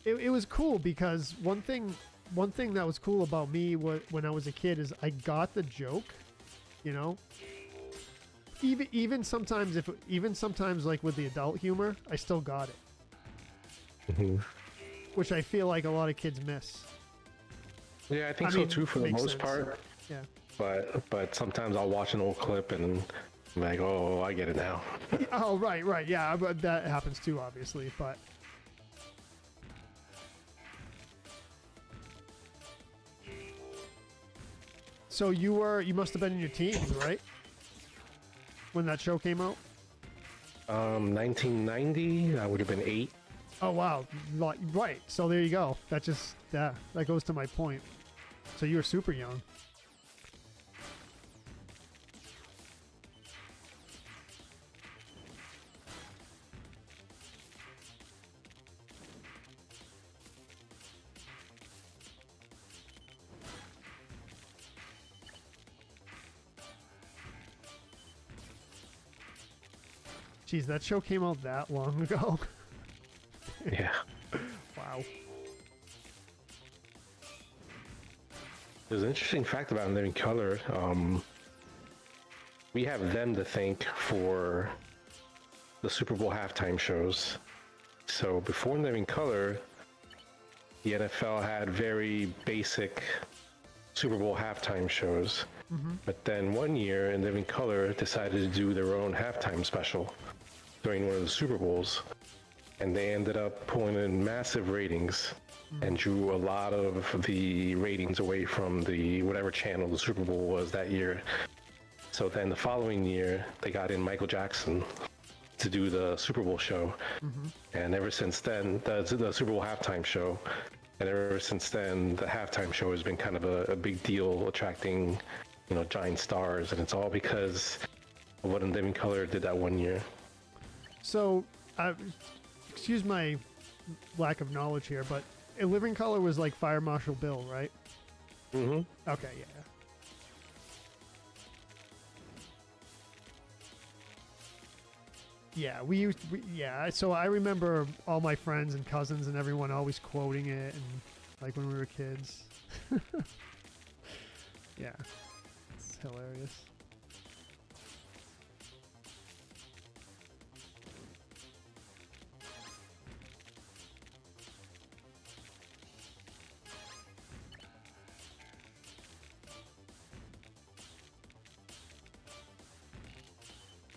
It was cool because one thing that was cool about me when I was a kid is I got the joke, you know. Even sometimes like with the adult humor, I still got it, Mm-hmm. which I feel like a lot of kids miss. Yeah, I think so too for the makes most sense. part. Yeah. But sometimes I'll watch an old clip and I'm like, oh, I get it now. Oh, right, yeah, but that happens too, obviously, but. So you must have been in your teens, right? When that show came out? 1990, I would have been 8. Oh, wow. Right. So there you go. That goes to my point. So you were super young. Jeez, that show came out that long ago. Yeah. Wow. There's an interesting fact about In Living Color. We have them to thank for the Super Bowl halftime shows. So before In Living Color, the NFL had very basic Super Bowl halftime shows. Mm-hmm. But then one year, In Living Color decided to do their own halftime special during one of the Super Bowls. And they ended up pulling in massive ratings and drew a lot of the ratings away from the whatever channel the Super Bowl was that year. So then the following year, they got in Michael Jackson to do the Super Bowl show. Mm-hmm. And ever since then, the Super Bowl halftime show, and ever since then, the halftime show has been kind of a big deal, attracting, giant stars. And it's all because of what In Living Color did that one year. So, excuse my lack of knowledge here, but In Living Color was like Fire Marshal Bill, right? Mm-hmm. Okay, yeah. Yeah, so I remember all my friends and cousins and everyone always quoting it, and like when we were kids. Yeah, it's hilarious.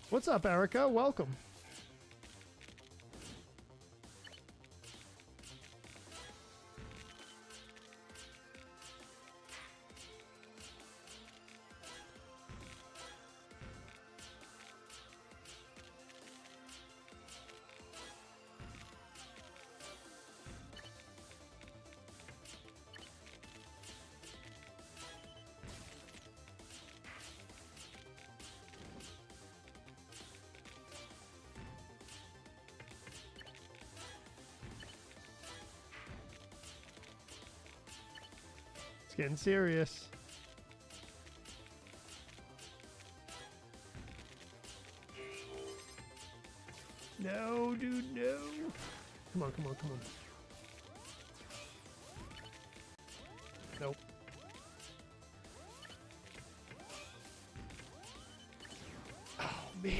What's up, Erica? Welcome. getting serious. No, dude, no. Come on, come on, come on. Nope. Oh, man.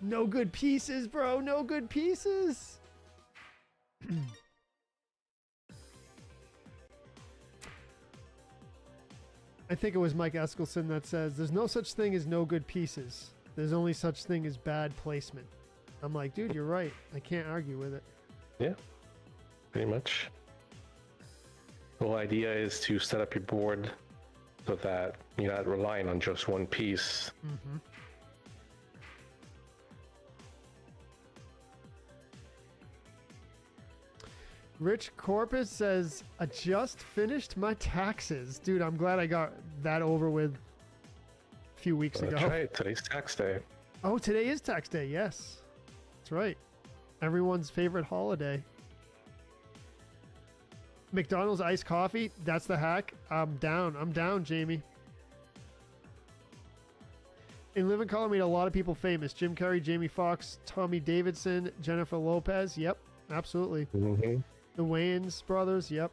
No good pieces, bro. No good pieces. I think it was Mike Eskelson that says, there's no such thing as no good pieces. There's only such thing as bad placement. I'm like, dude, you're right. I can't argue with it. Yeah, pretty much. The whole idea is to set up your board so that you're not relying on just one piece. Mm-hmm. Rich Corpus says, I just finished my taxes. Dude, I'm glad I got that over with a few weeks ago. That's right. Today's tax day. Oh, today is tax day. Yes. That's right. Everyone's favorite holiday. McDonald's iced coffee. That's the hack. I'm down. I'm down, Jamie. In Live in Color made a lot of people famous. Jim Carrey, Jamie Foxx, Tommy Davidson, Jennifer Lopez. Yep. Absolutely. Mm-hmm. The Wayans brothers, yep.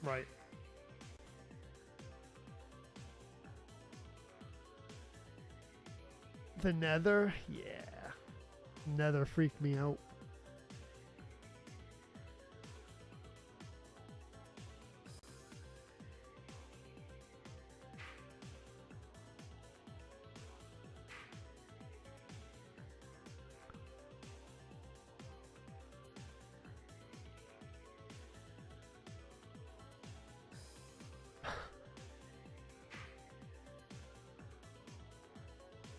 Right. The Nether, yeah. Nether freaked me out.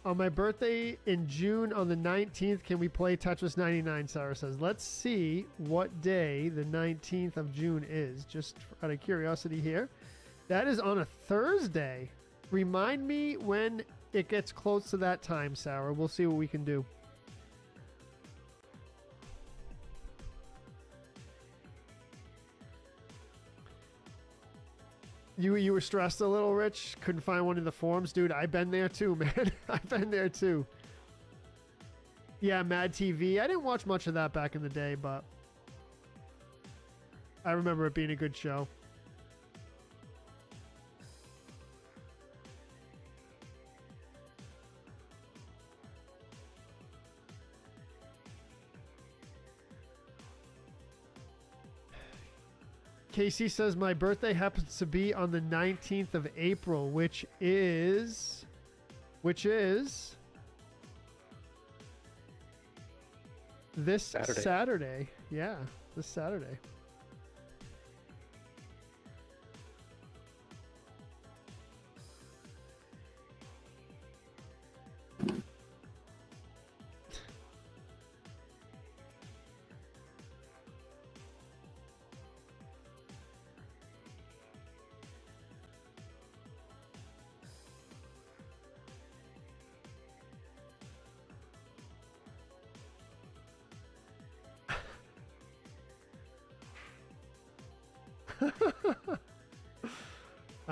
On my birthday in June on the 19th, can we play Tetris 99, Sarah says. Let's see what day the 19th of June is, just out of curiosity here. That is on a Thursday. Remind me when it gets close to that time, Sarah. We'll see what we can do. You were stressed a little, Rich? Couldn't find one in the forums? Dude, I've been there too, man. I've been there too. Yeah, Mad TV. I didn't watch much of that back in the day, but I remember it being a good show. Casey says my birthday happens to be on the 19th of April, which is this Saturday. Yeah, this Saturday.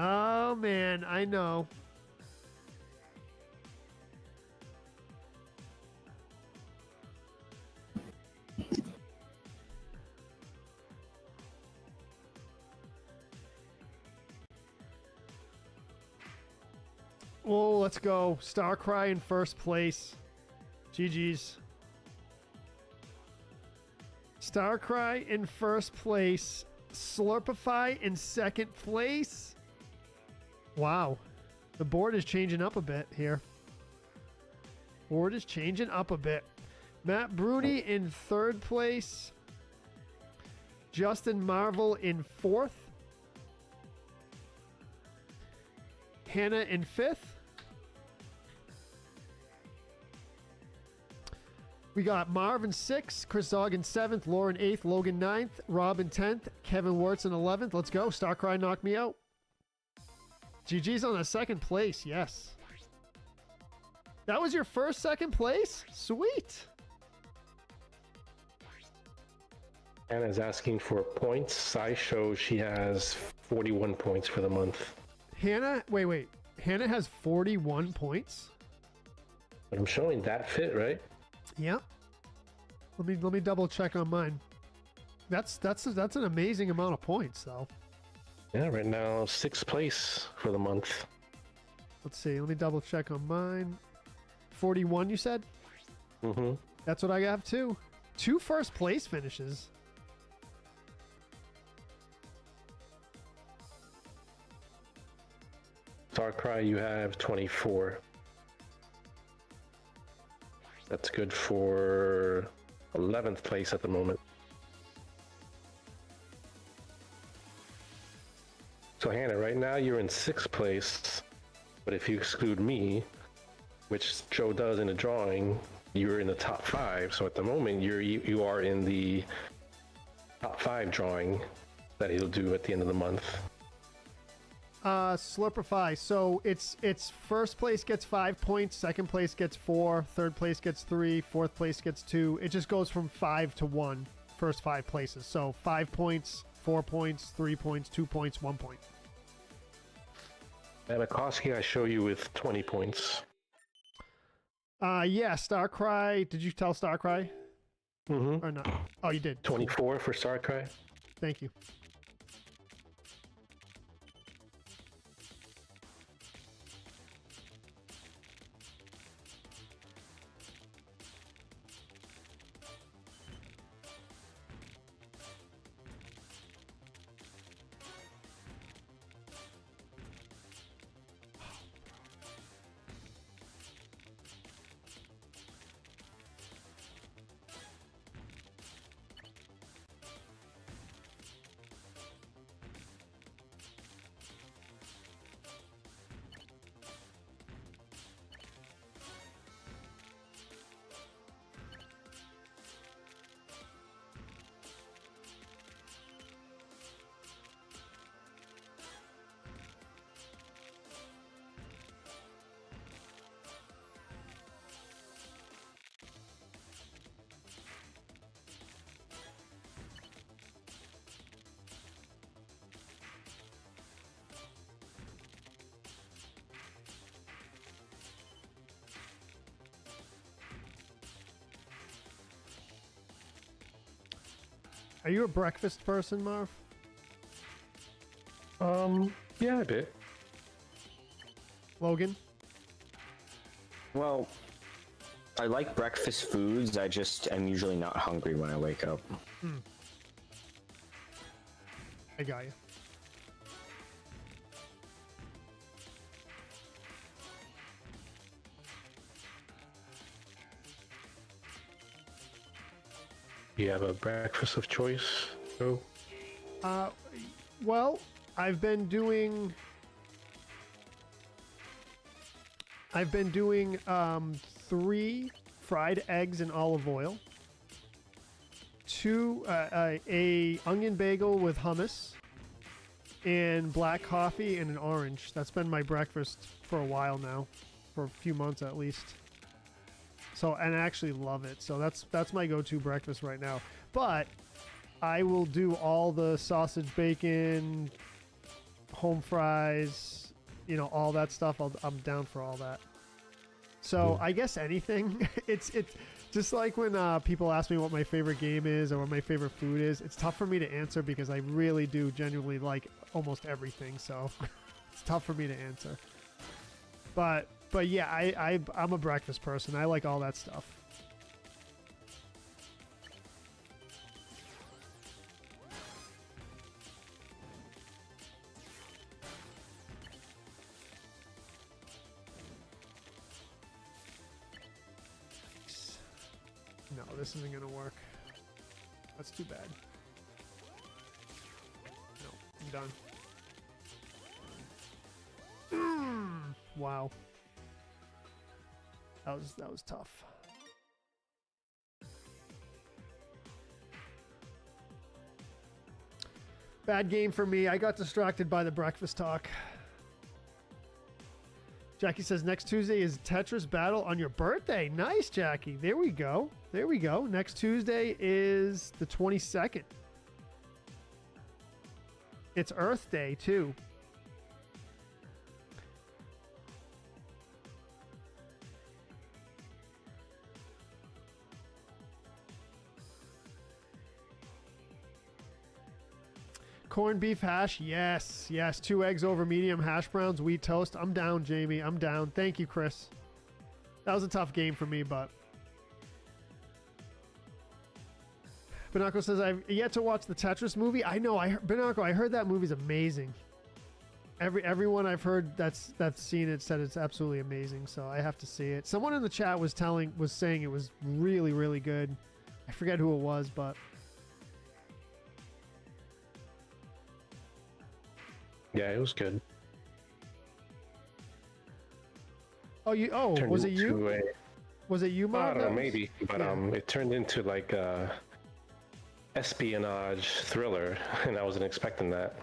Oh man, I know. Oh, let's go. Starcry in first place. GG's. Starcry in first place. Slurpify in second place. Wow. The board is changing up a bit here. Board is changing up a bit. Matt Bruni in third place. Justin Marvel in fourth. Hannah in fifth. We got Marv in 6th, Chris Dog in 7th, Lauren 8th, Logan 9th, Rob in 10th, Kevin Wirtz in 11th. Let's go. Starcry knocked me out. GG's on the second place. Yes. That was your first second place? Sweet. Anna's asking for points. Sai shows she has 41 points for the month. Hannah, wait. Hannah has 41 points. But I'm showing that fit, right? Yep. Let me double check on mine. That's an amazing amount of points, though. Yeah, right now 6th place for the month. Let's see. Let me double check on mine. 41, you said? Mm-hmm. That's what I have too. 2 first place finishes. Starcry, you have 24. That's good for 11th place at the moment. So Hannah, right now you're in 6th place, but if you exclude me, which Joe does in a drawing, you're in the top 5. So at the moment you are in the top 5 drawing that he'll do at the end of the month. Slurpify. So it's first place gets 5 points, second place gets 4, third place gets 3, fourth place gets 2. It just goes from 5 to 1, first 5 places. So 5 points, 4 points, 3 points, 2 points, 1 point. And Akoski, I show you with 20 points. Yeah, Starcry. Did you tell Starcry? Mm-hmm. Or not? Oh, you did. 24 for Starcry. Thank you. Are you a breakfast person, Marv? Yeah, a bit. Logan? Well, I like breakfast foods. I just am usually not hungry when I wake up. I got you. Do you have a breakfast of choice, Joe? Well, I've been doing 3 fried eggs in olive oil, 2 a onion bagel with hummus, and black coffee and an orange. That's been my breakfast for a while now, for a few months at least. So, and I actually love it. So that's my go-to breakfast right now. But I will do all the sausage, bacon, home fries, you know, all that stuff. I'm down for all that. So I guess anything. It's just like when people ask me what my favorite game is or what my favorite food is. It's tough for me to answer because I really do genuinely like almost everything. So it's tough for me to answer. But yeah, I'm a breakfast person. I like all that stuff. No, this isn't gonna work. That's too bad. No, I'm done. Wow. That was tough. Bad game for me. I got distracted by the breakfast talk. Jackie says next Tuesday is Tetris battle on your birthday. Nice, Jackie. There we go. There we go. Next Tuesday is the 22nd. It's Earth Day, too. Corned beef hash, yes, yes. 2 eggs over medium, hash browns, wheat toast. I'm down, Jamie. I'm down. Thank you, Chris. That was a tough game for me, but... Binoco says, I've yet to watch the Tetris movie. I know, Binoco, I heard that movie's amazing. Everyone I've heard that's seen it said it's absolutely amazing, so I have to see it. Someone in the chat was saying it was really, really good. I forget who it was, but... Yeah, it was good. Oh, was it you? Was it you, Mark? I don't know, maybe, but it turned into like a espionage thriller, and I wasn't expecting that.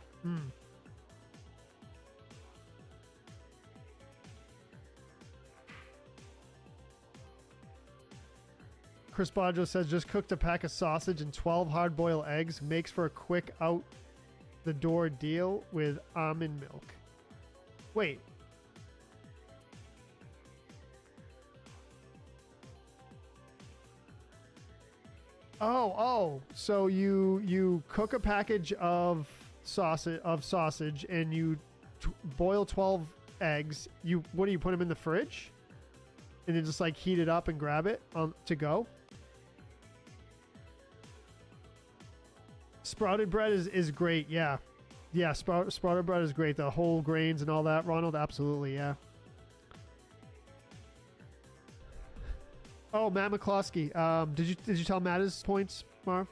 Chris Baggio says, just cooked a pack of sausage and 12 hard-boiled eggs. Makes for a quick out-the-door deal with almond milk. Wait. Oh. So you cook a package of sausage and you boil 12 eggs. What do you put them in the fridge? And then just like heat it up and grab it to go? Sprouted bread is great, yeah. Yeah, sprouted bread is great. The whole grains and all that, Ronald, absolutely, yeah. Oh, Matt McCloskey. Did you tell Matt his points, Marv?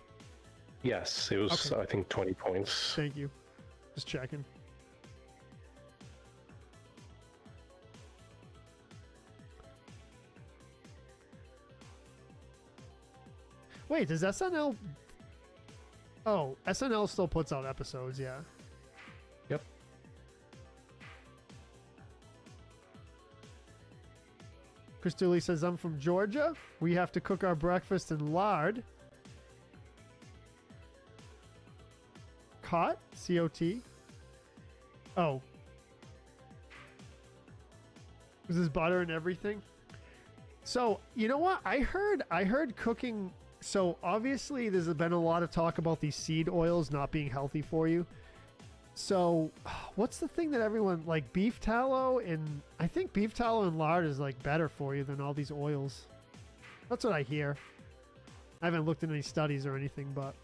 Yes, it was, okay. I think 20 points. Thank you. Just checking. Wait, does SNL... Oh, SNL still puts out episodes, yeah. Yep. Chris Dooley says, I'm from Georgia. We have to cook our breakfast in lard. Cot? C-O-T? Oh. Is this butter and everything? So, you know what? I heard cooking... So obviously there's been a lot of talk about these seed oils not being healthy for you. So what's the thing that everyone like beef tallow, and I think beef tallow and lard is like better for you than all these oils. That's what I hear. I haven't looked at any studies or anything, but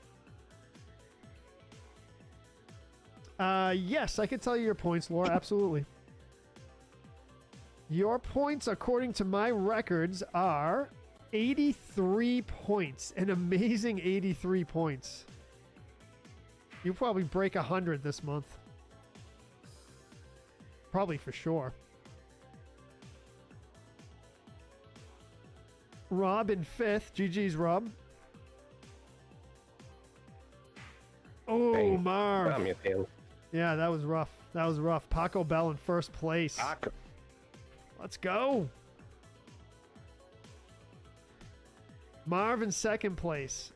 yes, I can tell you your points, Laura. Absolutely. Your points, according to my records, are 83 points. An amazing 83 points. You'll probably break 100 this month. Probably for sure. Rob in 5th. GG's, Rob. Oh, dang. Marv. Yeah, that was rough. That was rough. Paco Bell in 1st place. Paco. Let's go. Marv in 2nd place.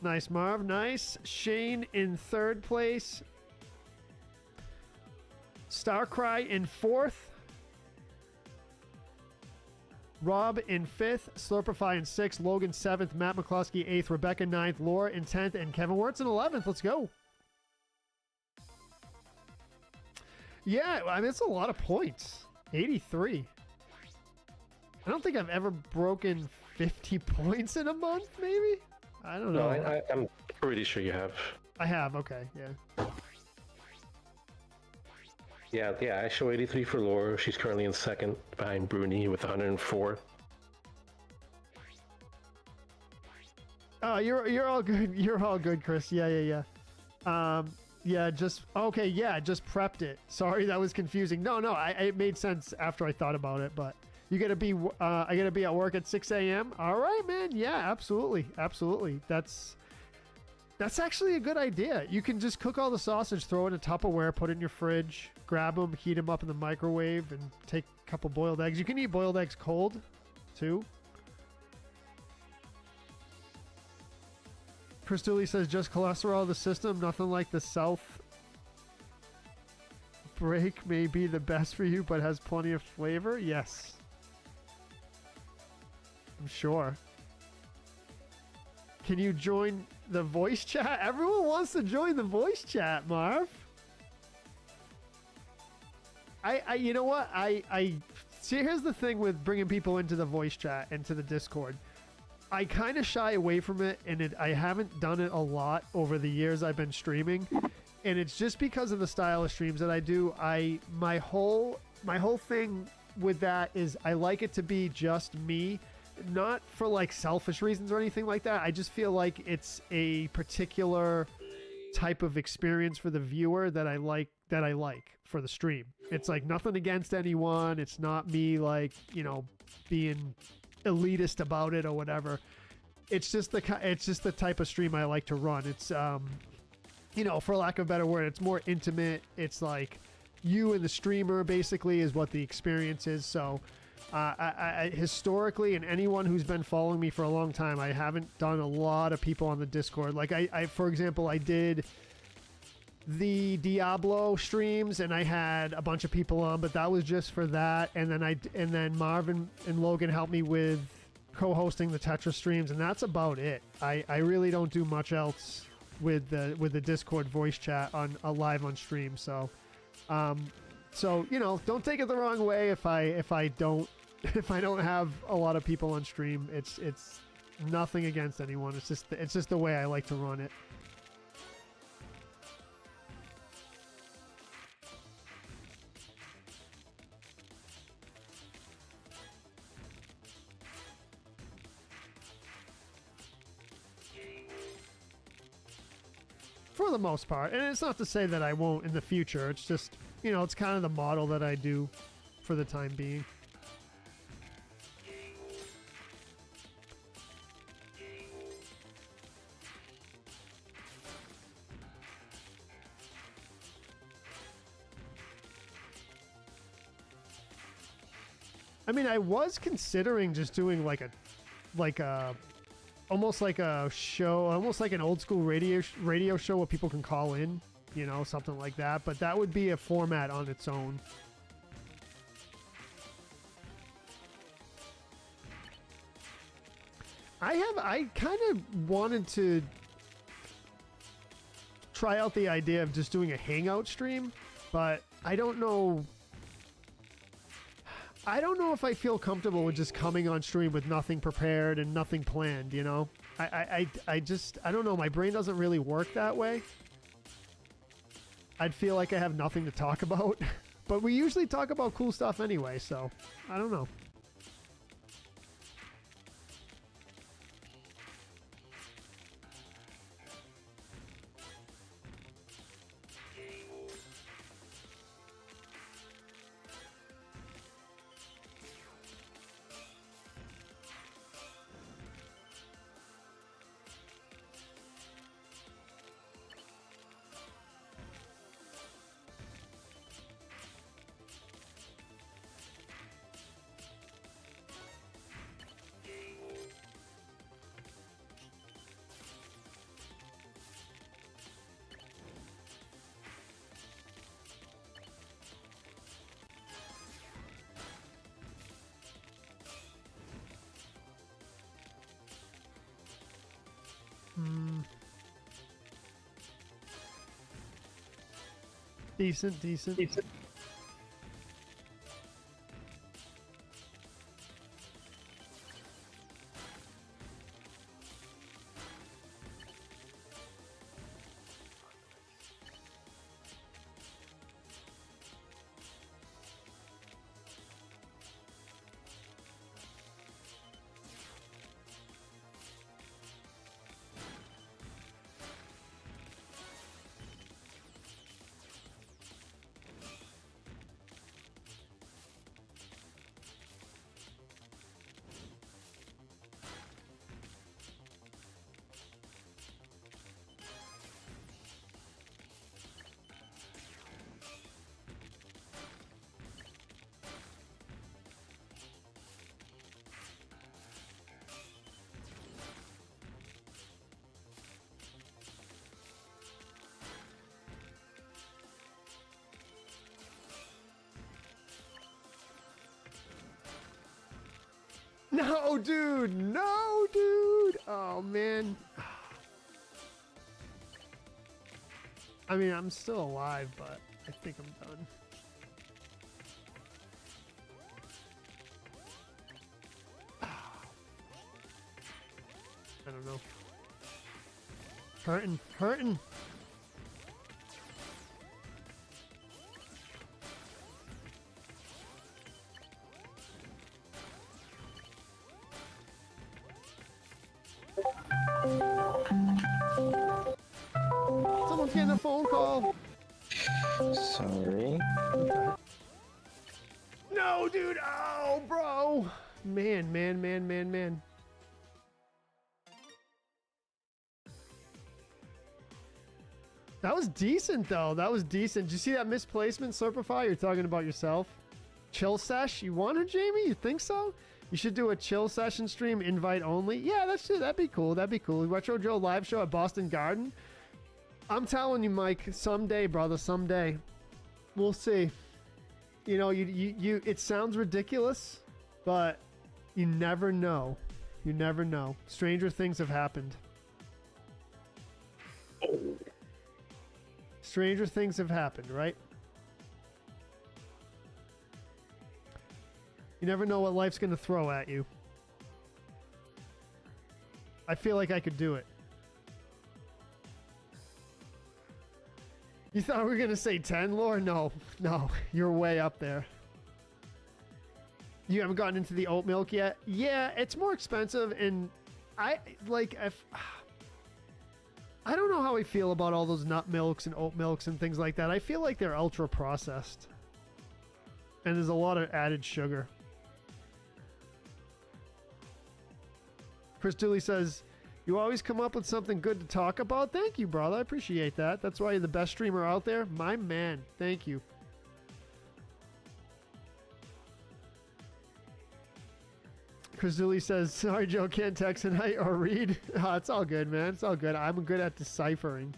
Nice, Marv. Nice. Shane in 3rd place. Starcry in 4th. Rob in 5th. Slurpify in 6th. Logan 7th. Matt McCloskey 8th. Rebecca 9th. Laura in 10th. And Kevin Wirtz in 11th. Let's go. Yeah, I mean, it's a lot of points. 83. I don't think I've ever broken 50 points in a month, maybe? I don't know. No, I'm pretty sure you have. I have, okay, yeah. Yeah, I show 83 for Laura. She's currently in 2nd behind Bruni with 104. Oh, you're all good. You're all good, Chris. Yeah. Yeah, just prepped it. Sorry, that was confusing. No, it made sense after I thought about it, but you gotta be, I gotta be at work at 6 a.m. All right, man. Yeah, absolutely. That's actually a good idea. You can just cook all the sausage, throw it in a Tupperware, put it in your fridge, grab them, heat them up in the microwave, and take a couple boiled eggs. You can eat boiled eggs cold, too. Chris Dooley says, just cholesterol the system, nothing like the South break may be the best for you, but has plenty of flavor? Yes. I'm sure. Can you join the voice chat? Everyone wants to join the voice chat, Marv. You know what? See, here's the thing with bringing people into the voice chat, into the Discord. I kind of shy away from it, and I haven't done it a lot over the years I've been streaming, and it's just because of the style of streams that I do. My whole thing with that is I like it to be just me, not for like selfish reasons or anything like that. I just feel like it's a particular type of experience for the viewer that I like for the stream. It's like nothing against anyone. It's not me like, you know, being elitist about it or whatever. It's just the type of stream I like to run. It's you know, for lack of a better word, it's more intimate. It's like you and the streamer basically is what the experience is. So I historically, and anyone who's been following me for a long time, I haven't done a lot of people on the Discord. Like I for example, I did the Diablo streams and I had a bunch of people on, but that was just for that. And then Marvin and Logan helped me with co-hosting the Tetris streams, and that's about it. I really don't do much else with the Discord voice chat on live on stream. So you know, don't take it the wrong way if I don't have a lot of people on stream. It's nothing against anyone. It's just the way I like to run it. For the most part. And it's not to say that I won't in the future. It's just, you know, it's kind of the model that I do for the time being. I mean, I was considering just doing like a almost like a show, almost like an old school radio show where people can call in, you know, something like that. But that would be a format on its own. I kind of wanted to try out the idea of just doing a hangout stream, but I don't know if I feel comfortable with just coming on stream with nothing prepared and nothing planned, you know? I don't know. My brain doesn't really work that way. I'd feel like I have nothing to talk about. But we usually talk about cool stuff anyway, so I don't know. Decent. No, dude. No, dude. Oh, man. I mean, I'm still alive, but I think I'm done. I don't know. Hurting, hurting. Someone's getting a phone call. Sorry. No, dude. Oh, bro. Man. That was decent, though. That was decent. Did you see that misplacement, Slurpify? You're talking about yourself. Chill sesh? You want it, Jamie? You think so? You should do a chill session stream, invite only. Yeah, that'd be cool. That'd be cool. Retro Joe live show at Boston Garden. I'm telling you, Mike, someday, brother, someday. We'll see. You know, it sounds ridiculous, but you never know. You never know. Stranger things have happened. Stranger things have happened, right? You never know what life's going to throw at you. I feel like I could do it. You thought we were going to say 10, Laura? No, you're way up there. You haven't gotten into the oat milk yet? Yeah, it's more expensive, and I don't know how I feel about all those nut milks and oat milks and things like that. I feel like they're ultra processed. And there's a lot of added sugar. Chris Dooley says, you always come up with something good to talk about. Thank you, brother. I appreciate that. That's why you're the best streamer out there. My man. Thank you. Chris Dooley says, sorry, Joe, can't text tonight or read. Oh, it's all good, man. It's all good. I'm good at deciphering.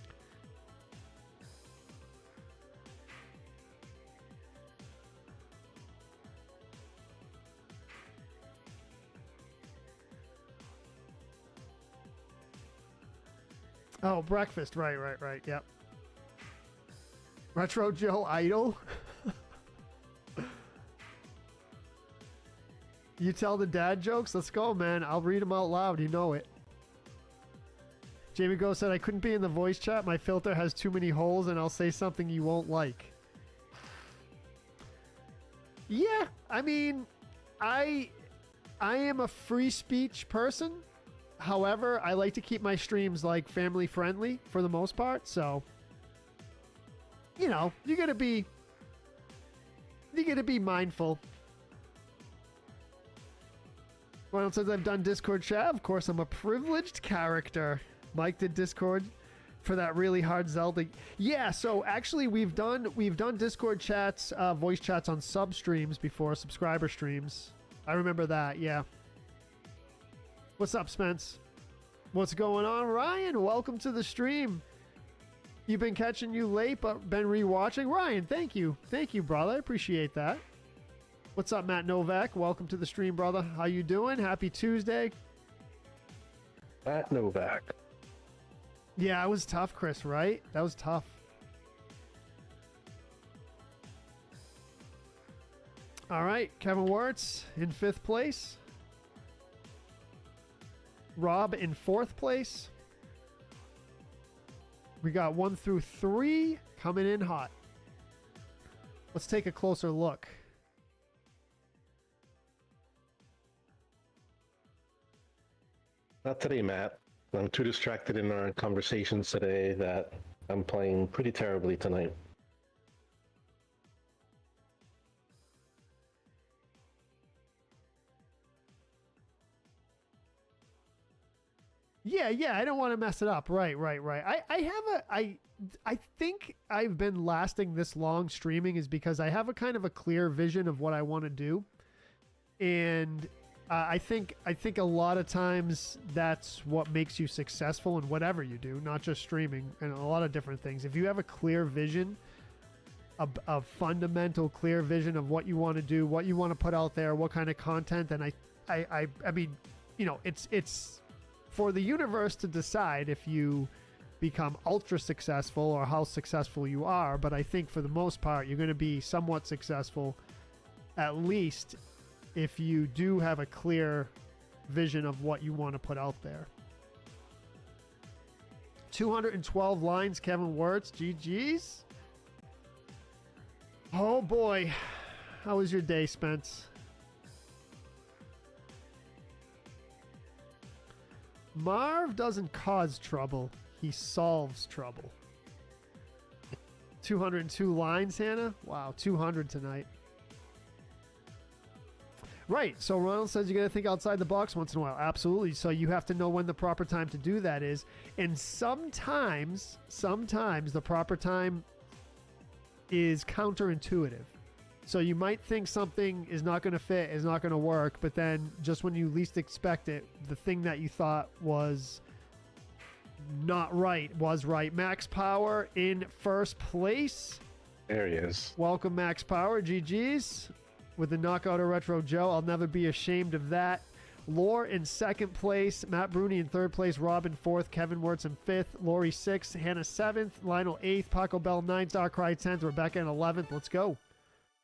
Oh, breakfast. Right. Yep. Retro Joe Idol. You tell the dad jokes? Let's go, man. I'll read them out loud. You know it. Jamie Go said, I couldn't be in the voice chat. My filter has too many holes and I'll say something you won't like. Yeah, I mean, I am a free speech person. However, I like to keep my streams like family friendly for the most part. So, you know, you gotta be mindful. Ronald says I've done Discord chat. Of course, I'm a privileged character. Mike did Discord for that really hard Zelda. Yeah, so actually we've done Discord chats, voice chats on sub streams before, subscriber streams. I remember that. Yeah. What's up, Spence? What's going on, Ryan? Welcome to the stream. You've been catching you late, but been rewatching. Ryan, thank you, brother. I appreciate that. What's up, Matt Novak? Welcome to the stream, brother. How you doing? Happy Tuesday. Matt Novak. Yeah, it was tough, Chris, right? That was tough. All right, Kevin Wirtz in 5th place. Rob in 4th place. We got 1 through 3 coming in hot. Let's take a closer look. Not today, Matt. I'm too distracted in our conversations today that I'm playing pretty terribly tonight. Yeah, I don't want to mess it up. Right. I think I've been lasting this long streaming is because I have a kind of a clear vision of what I want to do. And I think a lot of times that's what makes you successful in whatever you do, not just streaming and a lot of different things. If you have a clear vision, a fundamental clear vision of what you want to do, what you want to put out there, what kind of content, then I I mean, you know, it's for the universe to decide if you become ultra successful or how successful you are. But I think for the most part, you're going to be somewhat successful, at least if you do have a clear vision of what you want to put out there. 212 lines, Kevin Wirtz. GG's. Oh boy. How was your day, Spence? Marv doesn't cause trouble. He solves trouble. 202 lines, Hannah? Wow, 200 tonight. Right, so Ronald says you got to think outside the box once in a while. Absolutely. So you have to know when the proper time to do that is. And sometimes the proper time is counterintuitive. So you might think something is not going to fit, is not going to work, but then just when you least expect it, the thing that you thought was not right was right. Max Power in first place. There he is. Welcome, Max Power. GG's. With the knockout of Retro Joe. I'll never be ashamed of that. Lore in second place. Matt Bruni in third place. Robin fourth. Kevin Wirtz in fifth. Lori sixth. Hannah seventh. Lionel eighth. Paco Bell ninth. Darkrai 10th. Rebecca in 11th. Let's go.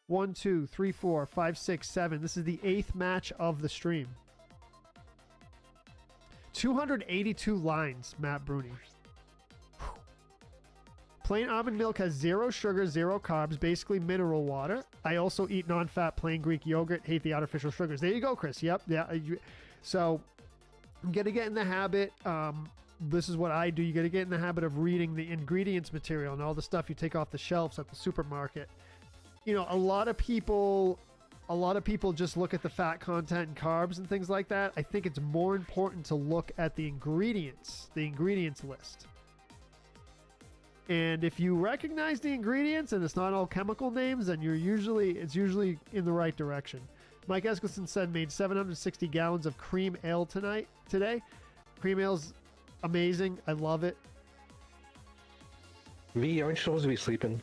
1, 2, 3, 4, 5, 6, 7. This is the 8th match of the stream. 282 lines, Matt Bruni. Plain almond milk has 0 sugar, 0 carbs, basically mineral water. I also eat non-fat plain Greek yogurt. Hate the artificial sugars. There you go, Chris. Yep. Yeah. So I'm going to get in the habit. This is what I do. You got to get in the habit of reading the ingredients material and all the stuff you take off the shelves at the supermarket. You know, a lot of people just look at the fat content and carbs and things like that. I think it's more important to look at the ingredients list. And if you recognize the ingredients and it's not all chemical names, then it's usually in the right direction. Mike Eskelson said made 760 gallons of cream ale today. Cream ale's amazing. I love it. V, aren't you supposed to be sleeping?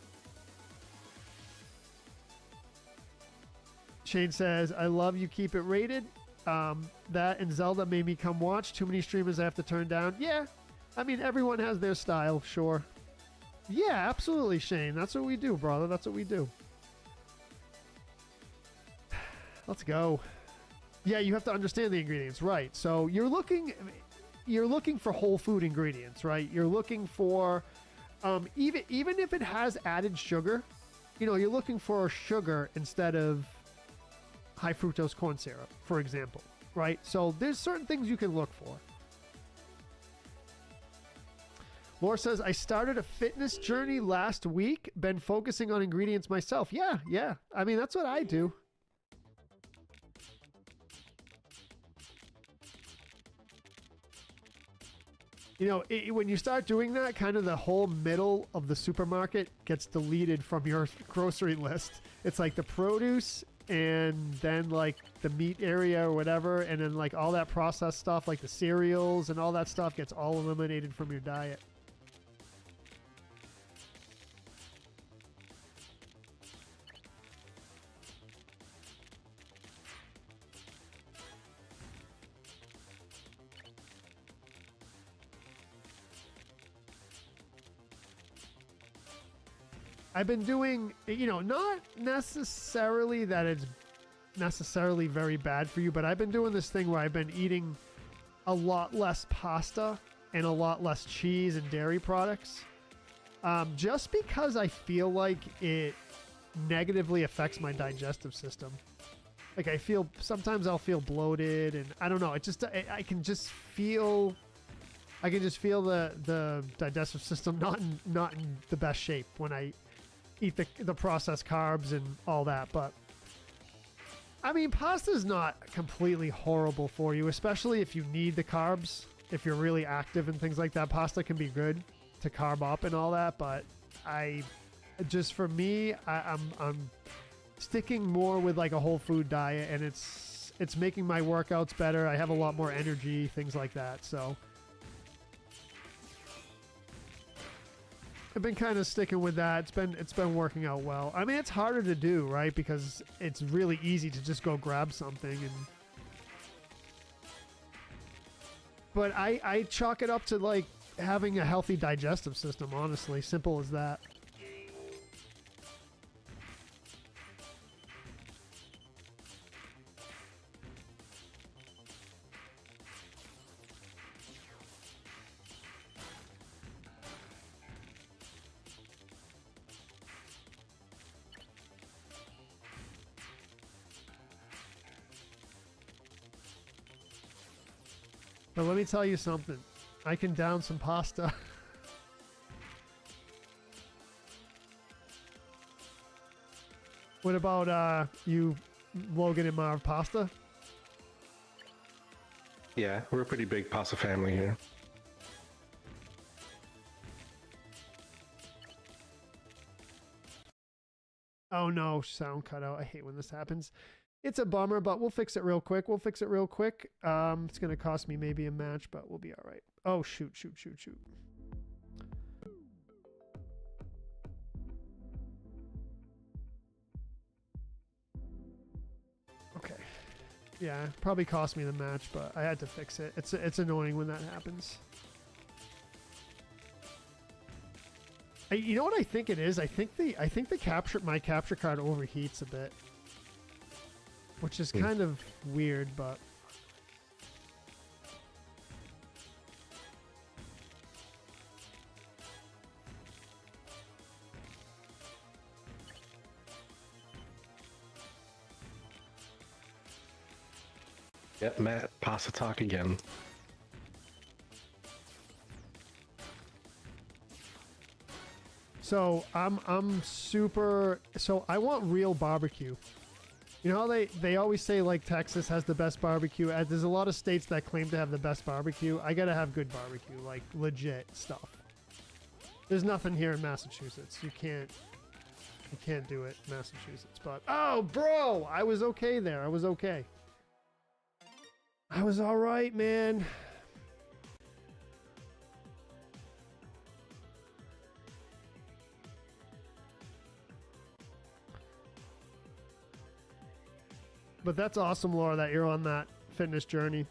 Shane says, I love you, keep it rated. That and Zelda made me come watch. Too many streamers I have to turn down. Yeah, I mean, everyone has their style, sure. Yeah, absolutely, Shane. That's what we do, brother. That's what we do. Let's go. Yeah, you have to understand the ingredients, right? So you're looking for whole food ingredients, right? You're looking for even if it has added sugar, you know, you're looking for sugar instead of high fructose corn syrup, for example, right? So there's certain things you can look for. Laura says, I started a fitness journey last week. Been focusing on ingredients myself. Yeah. I mean, that's what I do. You know, when you start doing that, kind of the whole middle of the supermarket gets deleted from your grocery list. It's like the produce and then like the meat area or whatever, and then like all that processed stuff like the cereals and all that stuff gets all eliminated from your diet. I've been doing, you know, not necessarily that it's necessarily very bad for you, but I've been doing this thing where I've been eating a lot less pasta and a lot less cheese and dairy products, just because I feel like it negatively affects my digestive system. Like sometimes I'll feel bloated, and I don't know, I can just feel the digestive system not in the best shape when I eat the processed carbs and all that. But I mean, pasta's not completely horrible for you, especially if you need the carbs. If you're really active and things like that, pasta can be good to carb up and all that. But I'm sticking more with like a whole food diet, and it's making my workouts better. I have a lot more energy, things like that. So I've been kind of sticking with that. It's been working out well. I mean, it's harder to do, right? Because it's really easy to just go grab something and But I chalk it up to like having a healthy digestive system, honestly. Simple as that. But let me tell you something. I can down some pasta. What about you, Logan and Marv? Pasta? Yeah, we're a pretty big pasta family here. Oh no, sound cut out. I hate when this happens. It's a bummer, but we'll fix it real quick. It's going to cost me maybe a match, but we'll be all right. Oh, shoot. Okay. Yeah, probably cost me the match, but I had to fix it. It's annoying when that happens. You know what I think it is? I think my capture card overheats a bit. Which is kind of weird, but... Yep, Matt, pasta talk again. So, I'm super... So, I want real barbecue. You know how they always say, like, Texas has the best barbecue? There's a lot of states that claim to have the best barbecue. I gotta have good barbecue, like, legit stuff. There's nothing here in Massachusetts. You can't do it in Massachusetts, but... Oh, bro! I was okay there. I was okay. I was alright, man. But that's awesome, Laura, that you're on that fitness journey.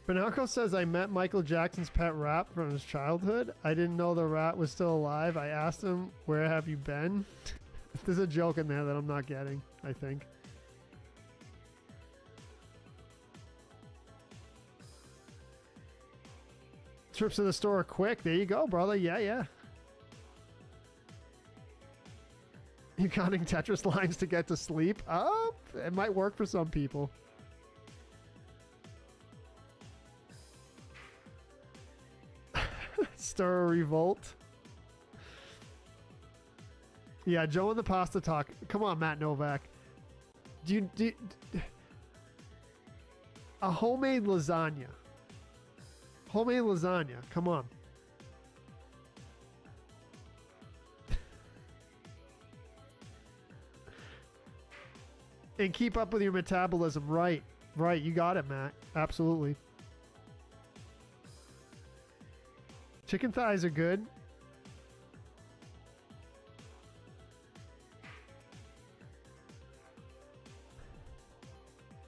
Pinocchio says, I met Michael Jackson's pet rat from his childhood. I didn't know the rat was still alive. I asked him, where have you been? There's a joke in there that I'm not getting, I think. Trips to the store are quick. There you go, brother. Yeah. You counting Tetris lines to get to sleep? It might work for some people. Stir a revolt. Yeah, Joe and the pasta talk. Come on, Matt Novak. A homemade lasagna. Homemade lasagna. Come on. And keep up with your metabolism. Right. You got it, Matt. Absolutely. Chicken thighs are good.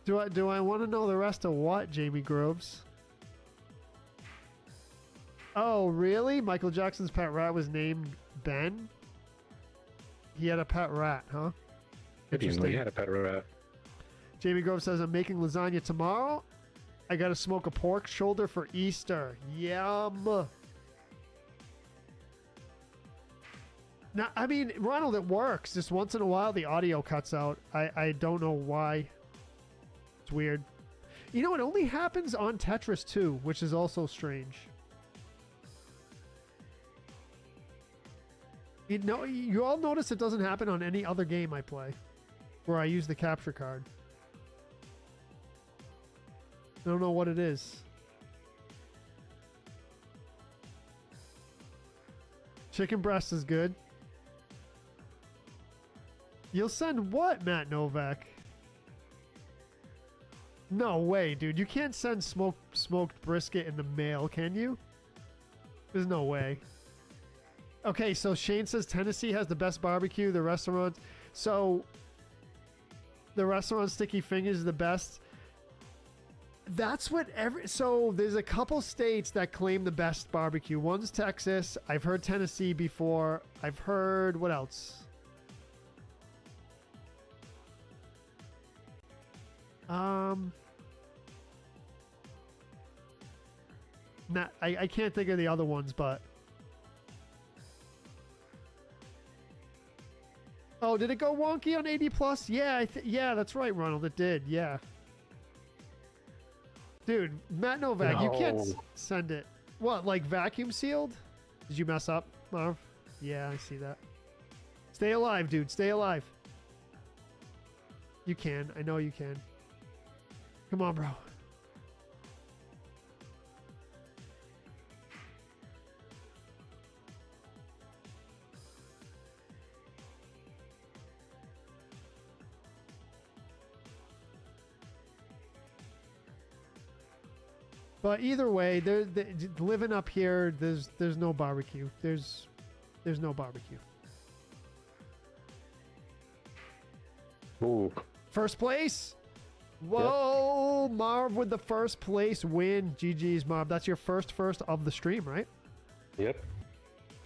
Do I want to know the rest of what, Jamie Groves? Oh, really? Michael Jackson's pet rat was named Ben? He had a pet rat, huh? Interesting. He had a pet rat. Jamie Grove says, I'm making lasagna tomorrow. I got to smoke a pork shoulder for Easter. Yum. Now, I mean, Ronald, it works. Just once in a while, the audio cuts out. I don't know why. It's weird. You know, it only happens on Tetris 2, which is also strange. You know, you all notice it doesn't happen on any other game I play where I use the capture card. I don't know what it is. Chicken breast is good. You'll send what, Matt Novak? No way, dude. You can't send smoked brisket in the mail, can you? There's no way. Okay, so Shane says Tennessee has the best barbecue. The restaurant... So, the restaurant Sticky Fingers is the best. That's what so there's a couple states that claim the best barbecue. One's Texas. I've heard Tennessee before. I've heard, what else? I can't think of the other ones, but oh, did it go wonky on 80 plus? Yeah, yeah, that's right, Ronald. It did. Yeah. Dude, Matt Novak, you can't send it. What, like vacuum sealed? Did you mess up, Marv? Yeah, I see that. Stay alive, dude. Stay alive. You can. I know you can. Come on, bro. But either way, living up here, there's no barbecue. There's no barbecue. Ooh. First place. Whoa, yep. Marv with the first place win. GG's, Marv. That's your first of the stream, right? Yep.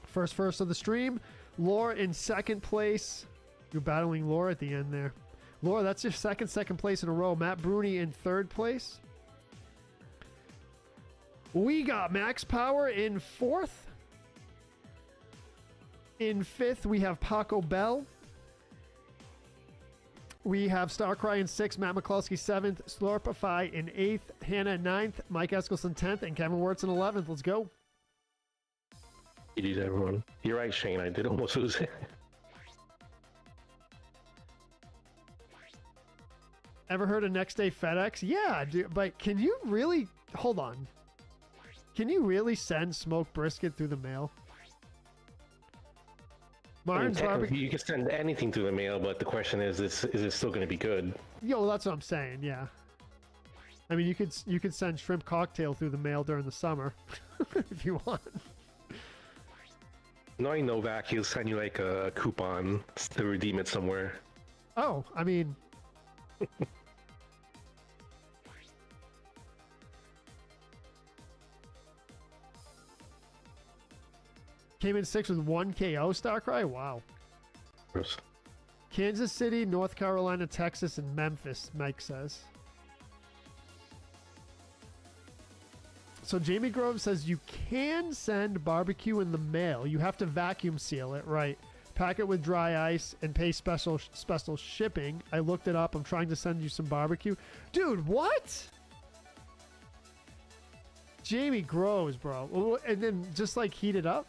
First of the stream. Laura in second place. You're battling Laura at the end there. Laura, that's your second place in a row. Matt Bruni in third place. We got Max Power in fourth. In fifth, we have Paco Bell. We have Starcry in sixth, Matt McCluskey seventh, Slurpify in eighth, Hannah in ninth, Mike Eskelson 10th, and Kevin Wirtz in 11th. Let's go. GG's, everyone. You're right, Shane. I did almost lose it. Ever heard of next day FedEx? Yeah, dude, but can you really... Hold on. Can you really send smoked brisket through the mail? Martin's barbecue. You can send anything through the mail, but the question is it still going to be good? Yo, that's what I'm saying. Yeah. I mean, you could send shrimp cocktail through the mail during the summer if you want. Knowing Novak, he'll send you like a coupon to redeem it somewhere. Oh, I mean. Came in sixth with 1 KO, Starcry? Wow. Gross. Kansas City, North Carolina, Texas, and Memphis, Mike says. So Jamie Grove says you can send barbecue in the mail. You have to vacuum seal it, right? Pack it with dry ice and pay special shipping. I looked it up. I'm trying to send you some barbecue. Dude, what? Jamie Groves, bro. And then just like heat it up?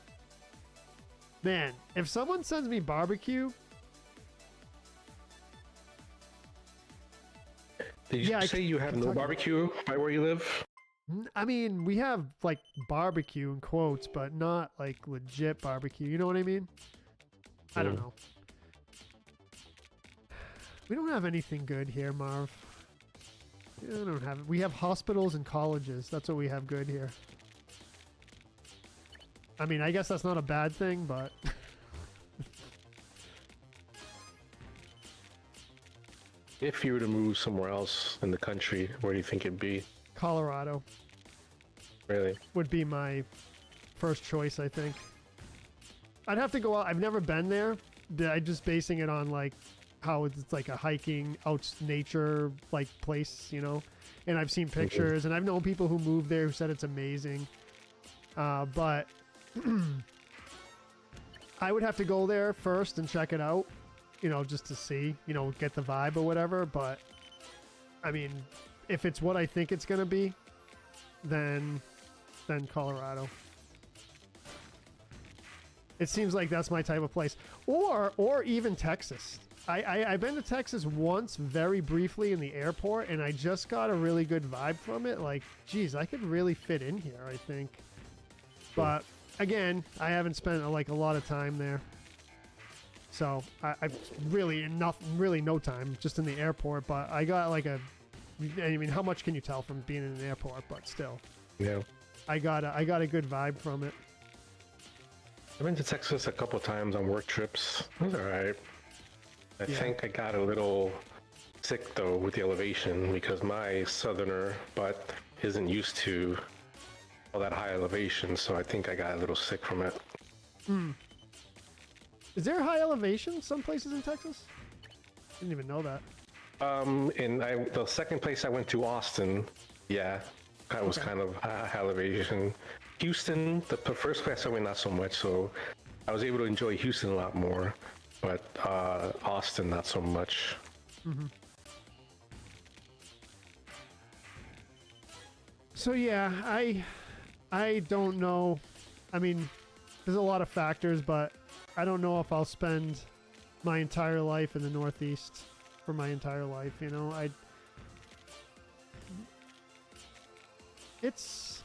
Man, if someone sends me barbecue... Did you say you have no barbecue by where you live? I mean, we have like barbecue in quotes, but not like legit barbecue. You know what I mean? I don't know. We don't have anything good here, Marv. I don't have it. We have hospitals and colleges. That's what we have good here. I mean, I guess that's not a bad thing, but... If you were to move somewhere else in the country, where do you think it'd be? Colorado. Really? Would be my first choice, I think. I'd have to go out. I've never been there. I'm just basing it on, like, how it's like a hiking, out nature, like, place, you know? And I've seen pictures, and I've known people who moved there who said it's amazing. But... I would have to go there first and check it out, you know, just to see, you know, get the vibe or whatever. But I mean, if it's what I think it's gonna be, then Colorado. It seems like that's my type of place, or even Texas. I've been to Texas once, very briefly in the airport, and I just got a really good vibe from it. Like, geez, I could really fit in here, I think. But again, I haven't spent like a lot of time there, so I've really no time just in the airport. But I got like I mean, how much can you tell from being in an airport? But still, yeah, I got a good vibe from it. I've been to Texas a couple times on work trips. It was all right. I think I got a little sick though with the elevation because my southerner butt isn't used to all that high elevation, so I think I got a little sick from it. Is there high elevation some places in Texas? Didn't even know that. The second place I went to, Austin, yeah, that was kind of high elevation. Houston, the first place I went, not so much, so I was able to enjoy Houston a lot more, but Austin, not so much. So yeah, I don't know. I mean, there's a lot of factors, but I don't know if I'll spend my entire life in the Northeast for my entire life. You know, it's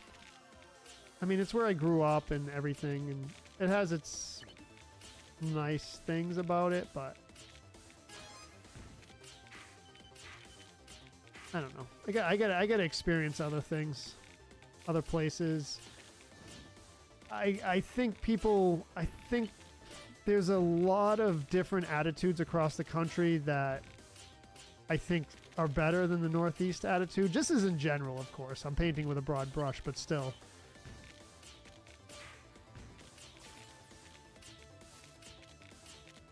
where I grew up and everything, and it has its nice things about it, but I don't know. I got to experience other things, other places. I think there's a lot of different attitudes across the country that I think are better than the Northeast attitude. Just as in general, of course. I'm painting with a broad brush, but still.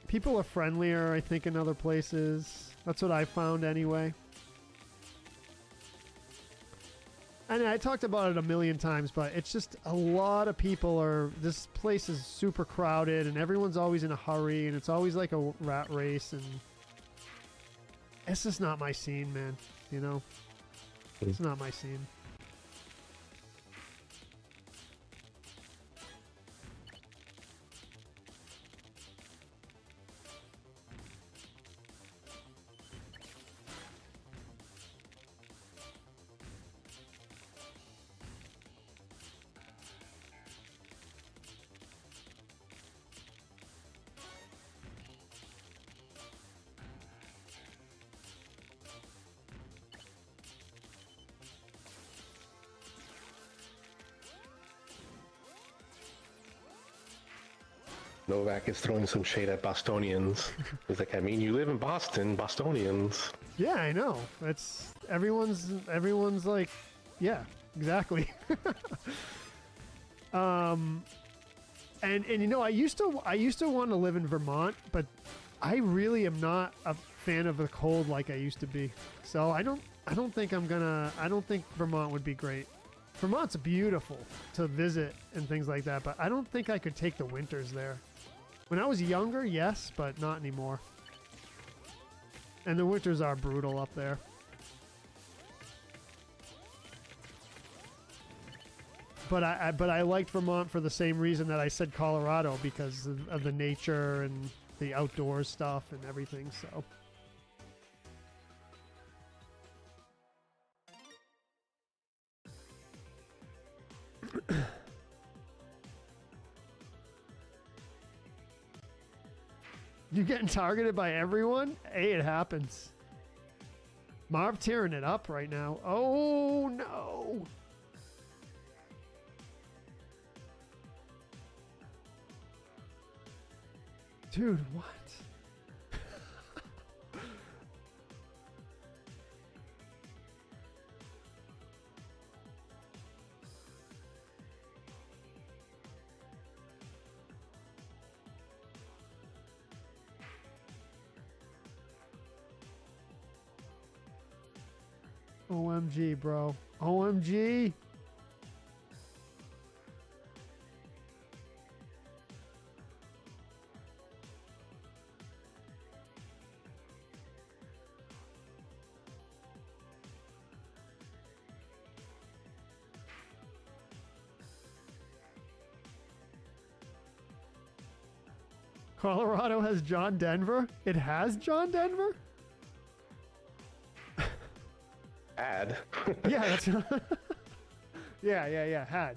People are friendlier, I think, in other places. That's what I found anyway. And I talked about it a million times, but it's just a lot of people are... This place is super crowded, and everyone's always in a hurry, and it's always like a rat race, and... It's just not my scene, man. You know? It's not my scene. Novak is throwing some shade at Bostonians. He's like, I mean, you live in Boston, Bostonians. Yeah, I know. It's everyone's like, yeah, exactly. And you know, I used to want to live in Vermont, but I really am not a fan of the cold like I used to be. So I don't think Vermont would be great. Vermont's beautiful to visit and things like that, but I don't think I could take the winters there. When I was younger, yes, but not anymore. And the winters are brutal up there. But I liked Vermont for the same reason that I said Colorado, because of the nature and the outdoors stuff and everything, so... You getting targeted by everyone? Hey, it happens. Marv tearing it up right now. Oh, no. Dude, what? OMG, bro. OMG. Colorado has John Denver? It has John Denver? Had. Yeah, that's... yeah, had.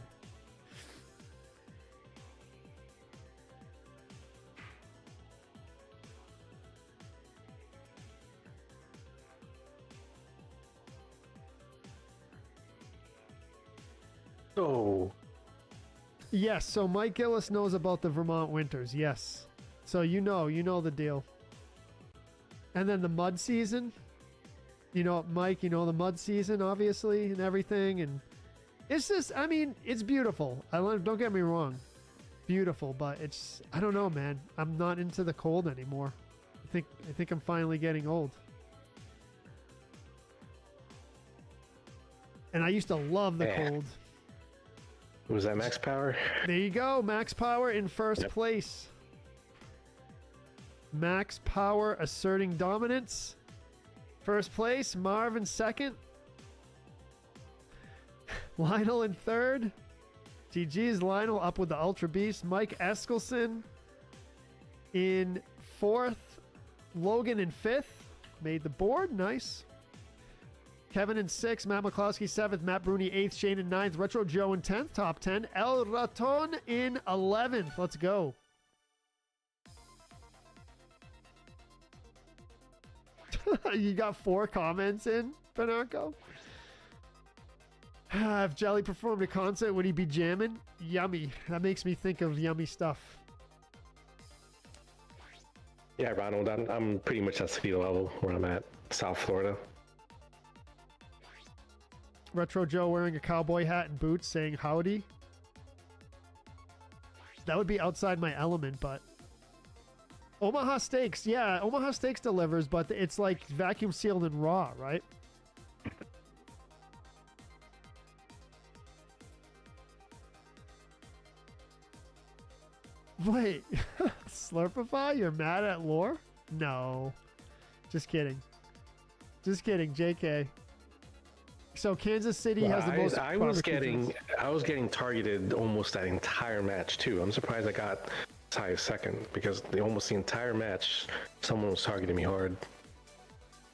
Oh. Yes, so Mike Gillis knows about the Vermont winters, yes. So you know the deal. And then the mud season, You know, Mike, you know, the mud season, obviously, and everything. And it's just, I mean, it's beautiful. Don't get me wrong. Beautiful, but it's, I don't know, man. I'm not into the cold anymore. I think I'm finally getting old. And I used to love the cold. Was that Max Power? There you go. Max Power in first place. Max Power asserting dominance. First place. Marv in second. Lionel in third. GG's Lionel up with the Ultra Beast. Mike Eskelson in fourth. Logan in fifth. Made the board. Nice. Kevin in sixth. Matt McCloskey seventh. Matt Bruni eighth. Shane in ninth. Retro Joe in 10th. Top 10. El Raton in 11th. Let's go. You got 4 comments in, Bernardo? If Jelly performed a concert, would he be jamming? Yummy. That makes me think of yummy stuff. Yeah, Ronald, I'm pretty much at ski level where I'm at, South Florida. Retro Joe wearing a cowboy hat and boots saying howdy. That would be outside my element, but... Omaha Steaks, yeah, Omaha Steaks delivers, but it's like vacuum sealed and raw, right? Wait, Slurpify? You're mad at lore? No. Just kidding. Just kidding, JK. So Kansas City has the most. I was getting targeted almost that entire match too. I'm surprised I got as high as second because almost the entire match someone was targeting me hard.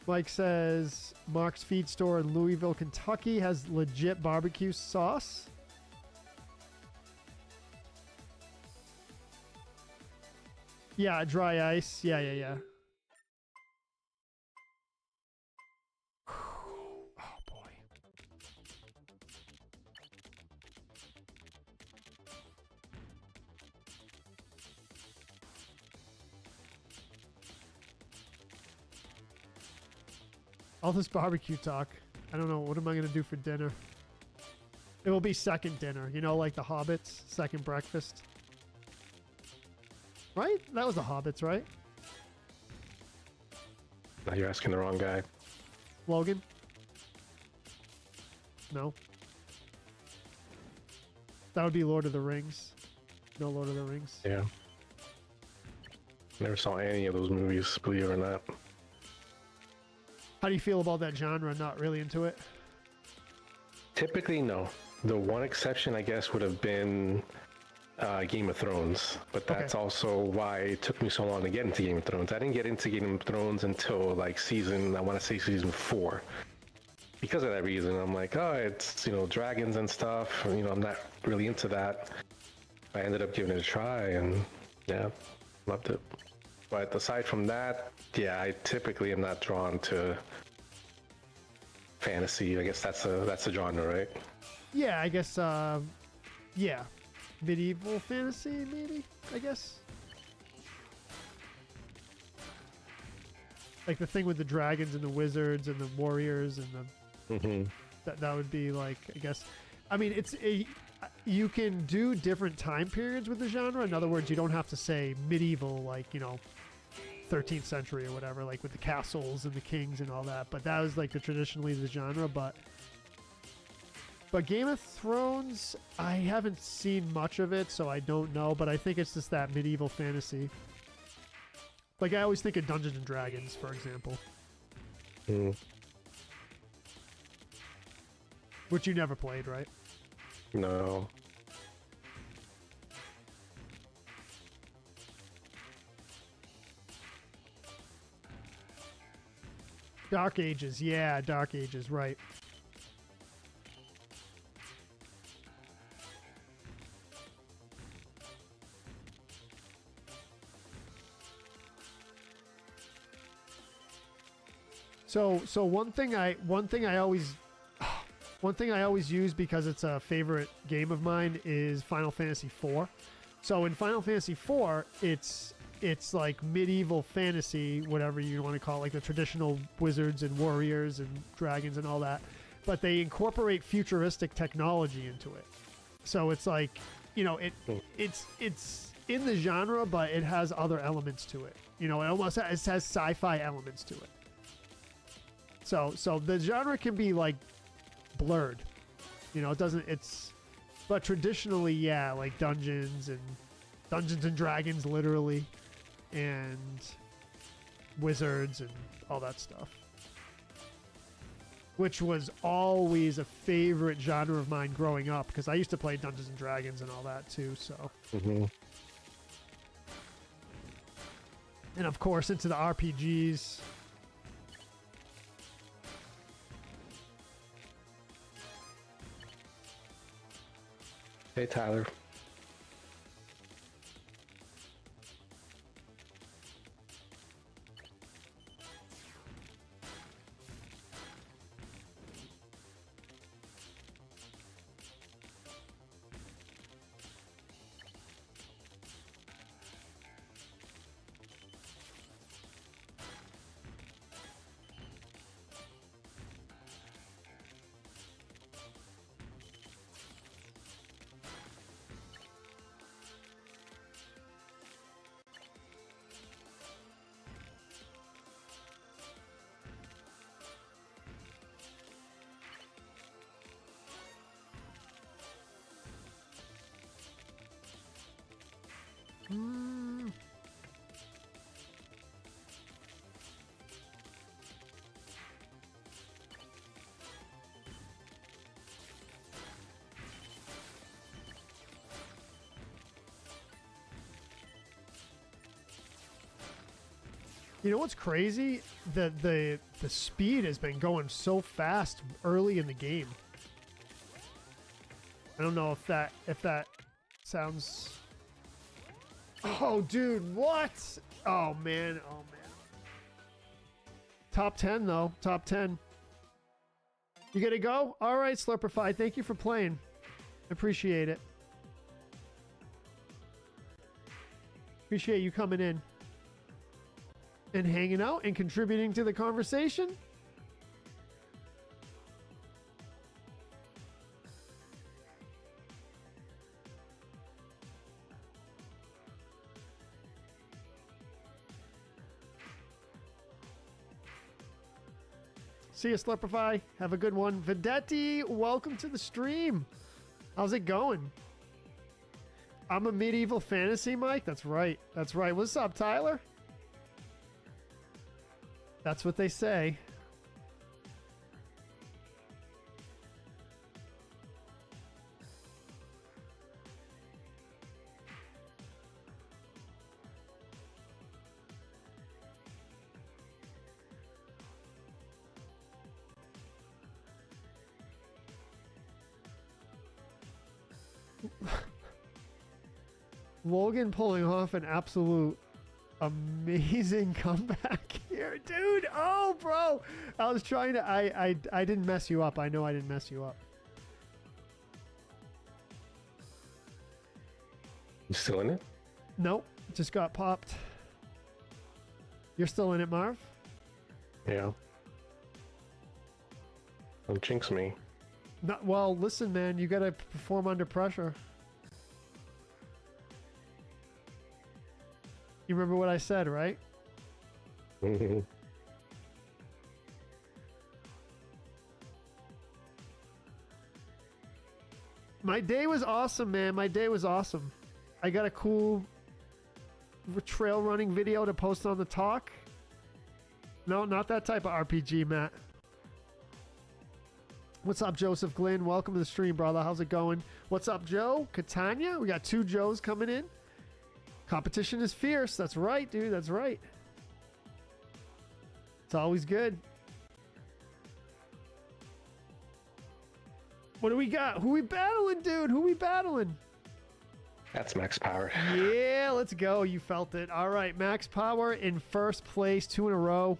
Mike says Mark's Feed Store in Louisville, Kentucky has legit barbecue sauce. Yeah, dry ice. Yeah. Oh boy. All this barbecue talk. I don't know. What am I going to do for dinner? It will be second dinner. You know, like the Hobbits, second breakfast. Right? That was the Hobbits, right? Now you're asking the wrong guy. Logan? No. That would be Lord of the Rings. No Lord of the Rings. Yeah. Never saw any of those movies, believe it or not. How do you feel about that genre? Not really into it? Typically, no. The one exception, I guess, would have been Game of Thrones, but that's also why it took me so long to get into Game of Thrones. I didn't get into Game of Thrones until like I want to say season 4. Because of that reason, I'm like, oh, it's, dragons and stuff. I'm not really into that. I ended up giving it a try and yeah, loved it. But aside from that, yeah, I typically am not drawn to fantasy. I guess that's a genre, right? Yeah, I guess, yeah. Medieval fantasy, maybe, I guess. Like the thing with the dragons and the wizards and the warriors and the... That would be like, I guess... I mean, you can do different time periods with the genre. In other words, you don't have to say medieval, like, 13th century or whatever, like with the castles and the kings and all that. But that was like traditionally the genre, But Game of Thrones, I haven't seen much of it, so I don't know. But I think it's just that medieval fantasy. Like, I always think of Dungeons and Dragons, for example. Which you never played, right? No. Dark Ages, yeah, Dark Ages, right. So one thing I always use because it's a favorite game of mine is Final Fantasy IV. So in Final Fantasy IV, it's like medieval fantasy, whatever you want to call it, like the traditional wizards and warriors and dragons and all that, but they incorporate futuristic technology into it. So it's like, you know, it's in the genre, but it has other elements to it. You know, it has sci-fi elements to it. So the genre can be like blurred. You know, it doesn't. But traditionally, yeah, like Dungeons and Dragons, literally, and wizards and all that stuff, which was always a favorite genre of mine growing up because I used to play Dungeons and Dragons and all that too. So, and of course into the RPGs. Hey, Tyler. You know what's crazy? The speed has been going so fast early in the game. I don't know if that sounds. Oh, dude, what? Oh man. Top 10 though. Top 10. You gotta go? All right, Slurpify. Thank you for playing. Appreciate it. Appreciate you coming in and hanging out and contributing to the conversation. See you, Slurpify. Have a good one. Vedetti, welcome to the stream. How's it going? I'm a medieval fantasy, Mike. That's right. That's right. What's up, Tyler? That's what they say. Logan pulling off an absolute amazing comeback here, dude. Oh, bro, I was trying to. I didn't mess you up. I know I didn't mess you up. You still in it? Nope, just got popped. You're still in it, Marv? Yeah. Don't jinx me. Not well. Listen, man, you gotta perform under pressure. You remember what I said, right? My day was awesome, man. My day was awesome. I got a cool trail running video to post on the talk. No, not that type of RPG, Matt. What's up, Joseph Glynn? Welcome to the stream, brother. How's it going? What's up, Joe? Catania? We got 2 Joes coming in. Competition is fierce. That's right, dude. That's right. It's always good. What do we got? Who we battling, dude? Who we battling? That's Max Power. Yeah, let's go. You felt it. All right, Max Power in first place, 2 in a row.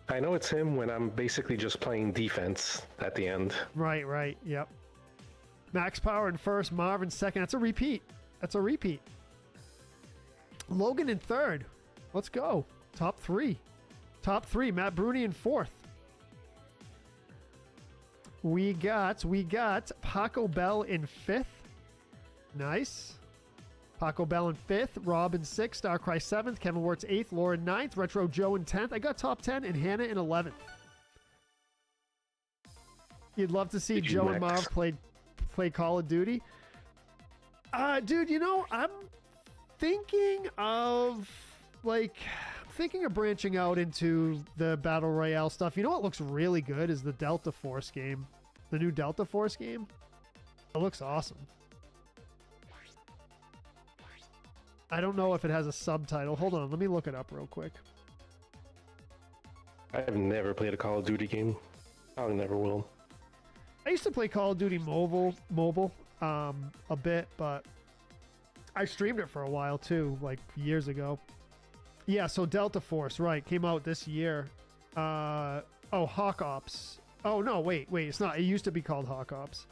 I know it's him when I'm basically just playing defense at the end. Right. Yep. Max Power in first, Marv in second. That's a repeat. Logan in third. Let's go. Top three. Top three. Matt Bruni in fourth. We got Paco Bell in fifth. Nice. Paco Bell in fifth. Rob in sixth. Starcry seventh. Kevin Wirtz eighth. Lauren ninth. Retro Joe in 10th. I got top 10 and Hannah in 11th. You'd love to see Joe and Marv play Call of Duty. Dude, you know, I'm thinking of branching out into the Battle Royale stuff. You know what looks really good is the Delta Force game. The new Delta Force game. It looks awesome. I don't know if it has a subtitle. Hold on, let me look it up real quick. I've never played a Call of Duty game. Probably never will. I used to play Call of Duty mobile a bit, but I streamed it for a while too, like years ago. Yeah, so Delta Force, right, came out this year. Hawk Ops. Oh, no, wait, it's not. It used to be called Hawk Ops.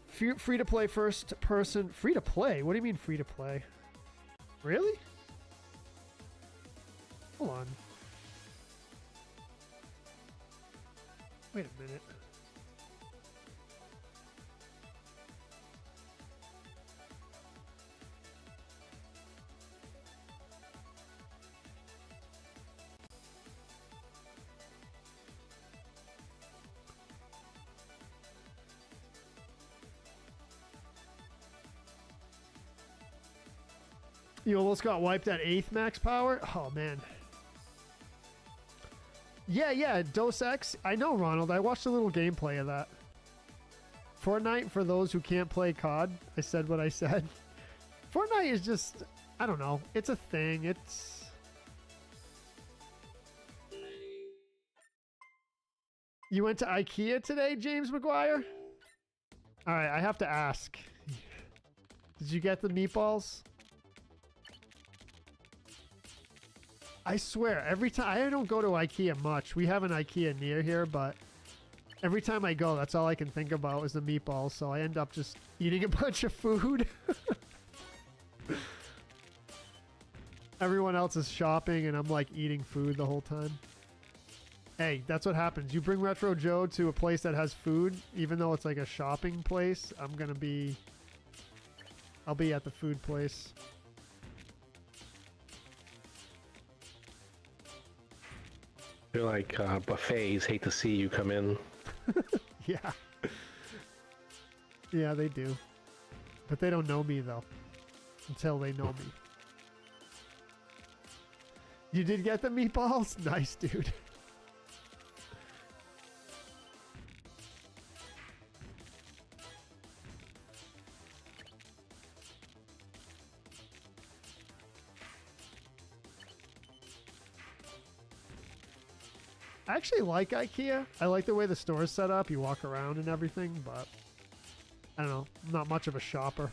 Free-to-play first person. Free-to-play? What do you mean free-to-play? Really? Hold on. Wait a minute. You almost got wiped at 8th max power? Oh, man. Yeah, Dos Ex. I know, Ronald. I watched a little gameplay of that. Fortnite, for those who can't play COD, I said what I said. Fortnite is just, I don't know. It's a thing. It's... You went to IKEA today, James McGuire? All right, I have to ask. Did you get the meatballs? I swear, every time, I don't go to IKEA much. We have an IKEA near here, but every time I go, that's all I can think about is the meatballs. So I end up just eating a bunch of food. Everyone else is shopping and I'm like eating food the whole time. Hey, that's what happens. You bring Retro Joe to a place that has food, even though it's like a shopping place, I'll be at the food place. They're like buffets. Hate to see you come in. Yeah. Yeah, they do. But they don't know me, though. Until they know me. You did get the meatballs? Nice, dude. I actually like IKEA. I like the way the store is set up. You walk around and everything, but I don't know. I'm not much of a shopper.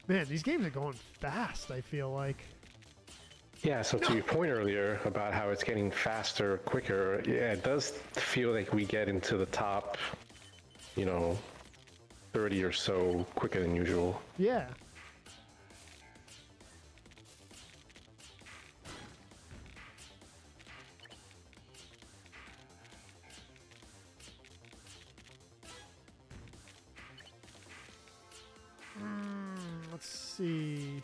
Man, these games are going fast, I feel like. Yeah, so to your point earlier about how it's getting faster, quicker, yeah, it does feel like we get into the top, 30 or so quicker than usual. Yeah. Let's see.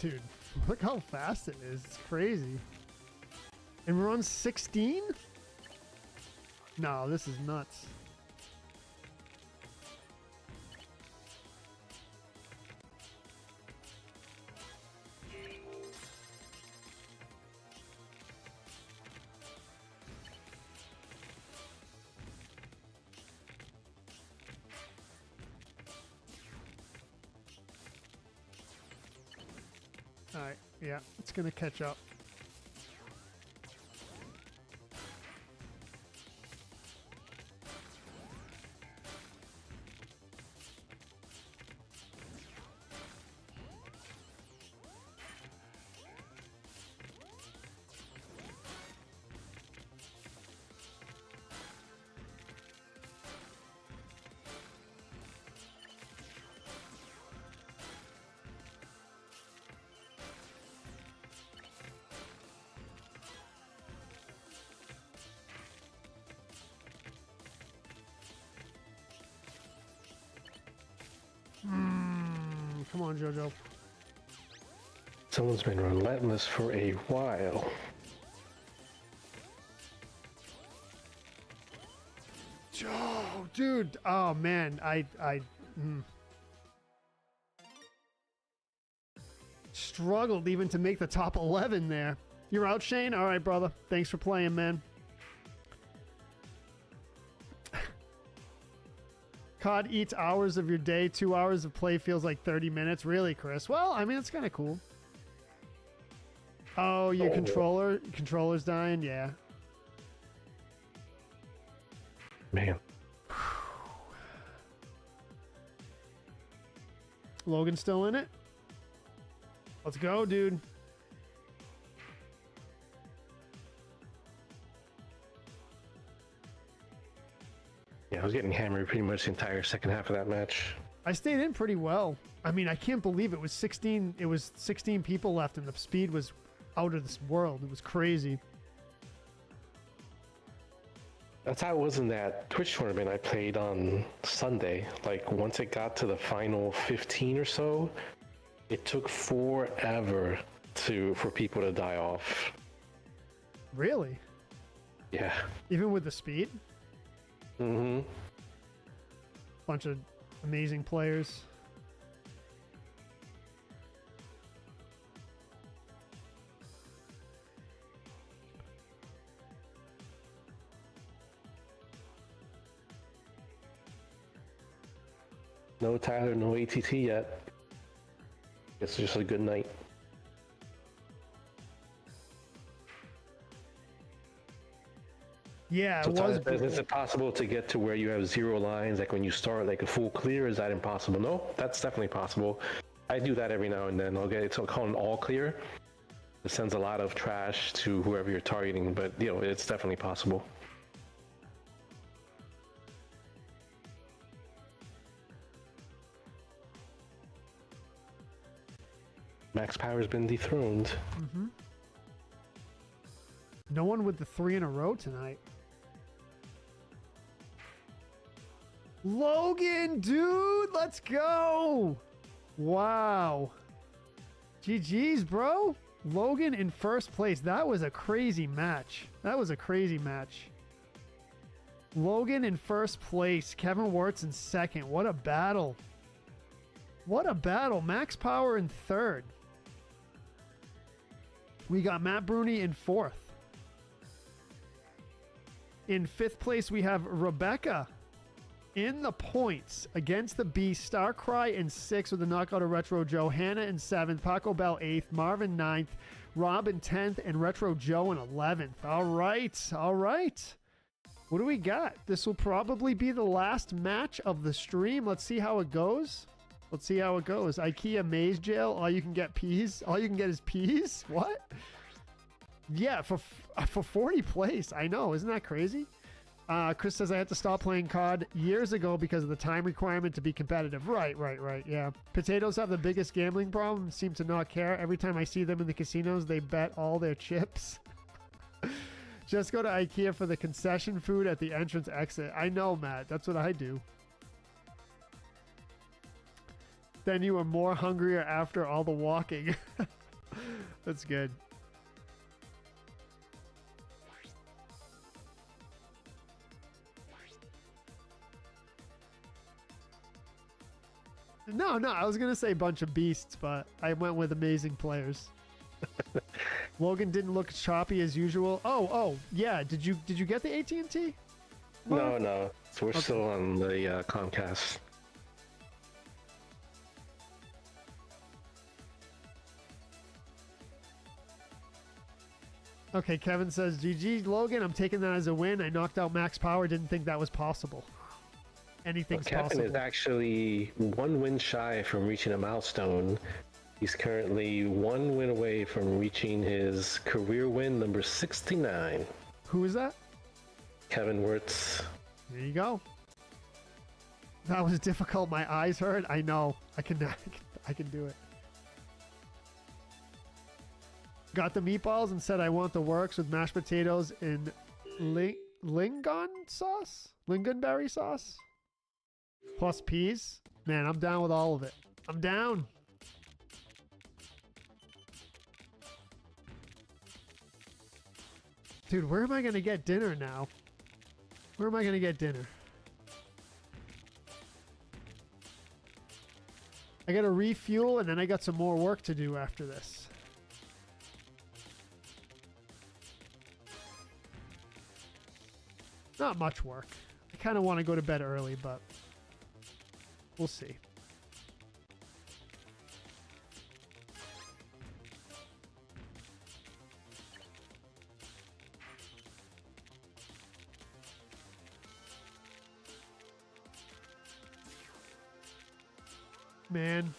Dude, look how fast it is. It's crazy. And we're on 16? No, this is nuts. All right, yeah, it's gonna catch up. Come on, JoJo. Someone's been relentless for a while. Oh, dude. Oh, man. I struggled even to make the top 11 there. You're out, Shane? All right, brother. Thanks for playing, man. COD eats hours of your day. 2 hours of play feels like 30 minutes. Really, Chris? Well, I mean, it's kind of cool. Oh, your controller's dying? Yeah. Man. Logan's still in it? Let's go, dude. Yeah, I was getting hammered pretty much the entire second half of that match. I stayed in pretty well. I mean, I can't believe it was 16. It was 16 people left, and the speed was out of this world. It was crazy. That's how it was in that Twitch tournament I played on Sunday. Like, once it got to the final 15 or so, it took forever for people to die off. Really? Yeah. Even with the speed? Mm-hmm. Bunch of amazing players. No Tyler, no ATT yet. It's just a good night. Yeah, So it was. Tyler, is it possible to get to where you have 0 lines, like when you start like a full clear? Is that impossible? No, that's definitely possible. I do that every now and then. I'll get it called an all clear. It sends a lot of trash to whoever you're targeting, but you know, it's definitely possible. Max Power's been dethroned. Mm-hmm. No one with the 3 in a row tonight. Logan, dude, let's go. Wow. GG's, bro. Logan in first place. That was a crazy match. Logan in first place. Kevin Wirtz in second. What a battle. Max Power in third. We got Matt Bruni in fourth. In fifth place, we have Rebecca in the points against the Beast. Starcry in sixth with the knockout of Retro Joe. Hannah in seventh. Paco Bell eighth. Marvin ninth. Rob in 10th. And Retro Joe in 11th. All right. What do we got? This will probably be the last match of the stream. Let's see how it goes. IKEA Maze Jail. All you can get peas. All you can get is peas. What? Yeah, for 40 place. I know. Isn't that crazy? Chris says I had to stop playing COD years ago because of the time requirement to be competitive. Right. Yeah. Potatoes have the biggest gambling problem. Seem to not care. Every time I see them in the casinos, they bet all their chips. Just go to IKEA for the concession food at the entrance exit. I know, Matt. That's what I do. Then you were more hungrier after all the walking. That's good. No, I was gonna say bunch of beasts, but I went with amazing players. Logan didn't look choppy as usual. Oh, yeah. Did you get the AT&T? No. So we're still on the Comcast. Okay, Kevin says, GG, Logan, I'm taking that as a win. I knocked out Max Power. Didn't think that was possible. Anything's Kevin possible. is actually 1 win shy from reaching a milestone. He's currently 1 win away from reaching his career win number 69. Who is that? Kevin Wirtz. There you go. That was difficult. My eyes hurt. I know. I can do it. Got the meatballs and said I want the works with mashed potatoes in lingonberry sauce plus peas. Man, I'm down with all of it. I'm down. Dude, where am I gonna get dinner now? Where am I gonna get dinner? I gotta refuel and then I got some more work to do after this. Not much work. I kind of want to go to bed early, but we'll see. Man.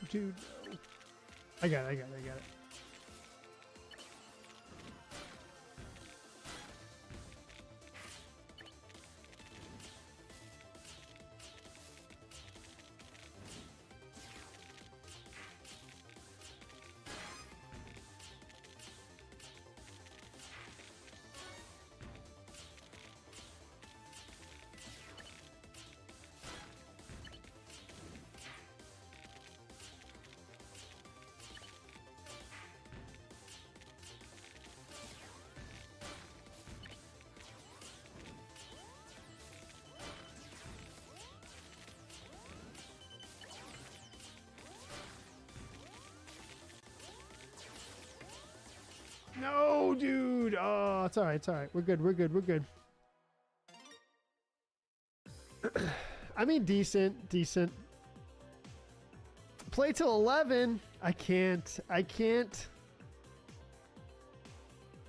Dude, no. I got it. No, dude. Oh, it's all right. We're good. I mean, decent. Play till 11. I can't.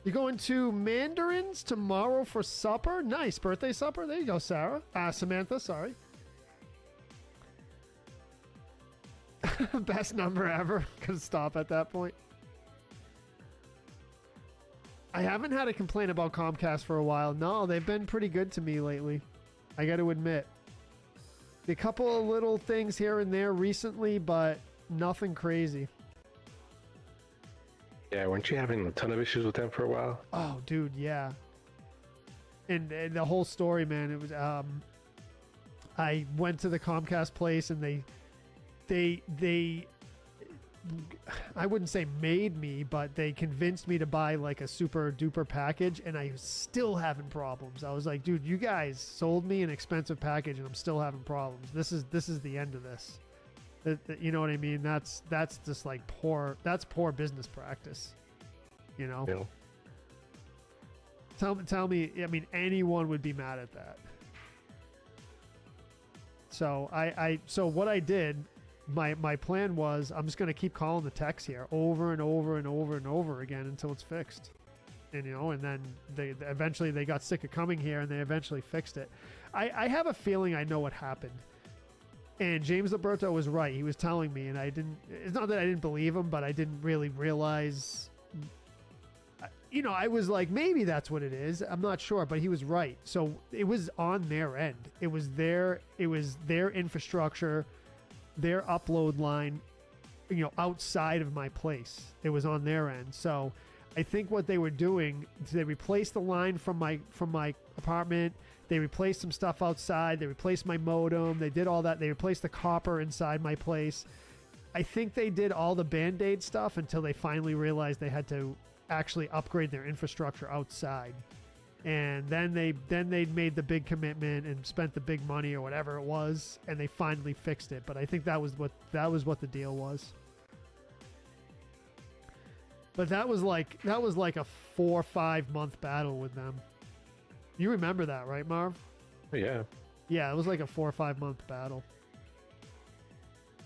You're going to Mandarin's tomorrow for supper? Nice. Birthday supper? There you go, Sarah. Samantha, sorry. Best number ever. Could stop at that point. I haven't had a complaint about Comcast for a while. No, they've been pretty good to me lately. I got to admit. A couple of little things here and there recently, but nothing crazy. Yeah, weren't you having a ton of issues with them for a while? Oh, dude, yeah. And the whole story, man, it was I went to the Comcast place and they I wouldn't say made me, but they convinced me to buy like a super duper package, and I was still having problems. I was like, dude, you guys sold me an expensive package and I'm still having problems. This is the end of this. You know what I mean? That's just like poor business practice. You know? Yeah. Tell me, I mean, anyone would be mad at that. So so what I did, my plan was I'm just going to keep calling the techs here over and over and over and over again until it's fixed. And, you know, and then they eventually they got sick of coming here and they eventually fixed it. I have a feeling I know what happened. And James Liberto was right. He was telling me, and it's not that I didn't believe him, but I didn't really realize, you know, I was like, maybe that's what it is. I'm not sure, but he was right. So it was on their end. It was their infrastructure, their upload line, you know, outside of my place. It was on their end. So I think what they were doing, they replaced the line from my apartment. They replaced some stuff outside. They replaced my modem. They did all that. They replaced the copper inside my place. I think they did all the Band-Aid stuff until they finally realized they had to actually upgrade their infrastructure outside. And then they made the big commitment and spent the big money or whatever it was, and they finally fixed it. But I think that was what the deal was. But that was like a 4 or 5 month battle with them. You remember that, right, Marv? Yeah. Yeah, it was like a 4 or 5 month battle.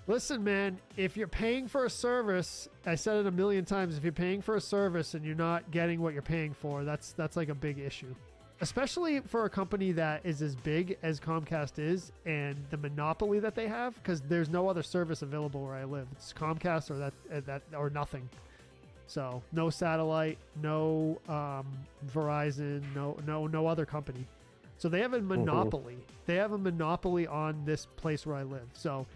Listen, man, if you're paying for a service, I said it a million times, if you're paying for a service and you're not getting what you're paying for, that's like a big issue. Especially for a company that is as big as Comcast is and the monopoly that they have, because there's no other service available where I live. It's Comcast or that or nothing. So no satellite, no Verizon, no other company. So they have a monopoly. They have a monopoly on this place where I live. So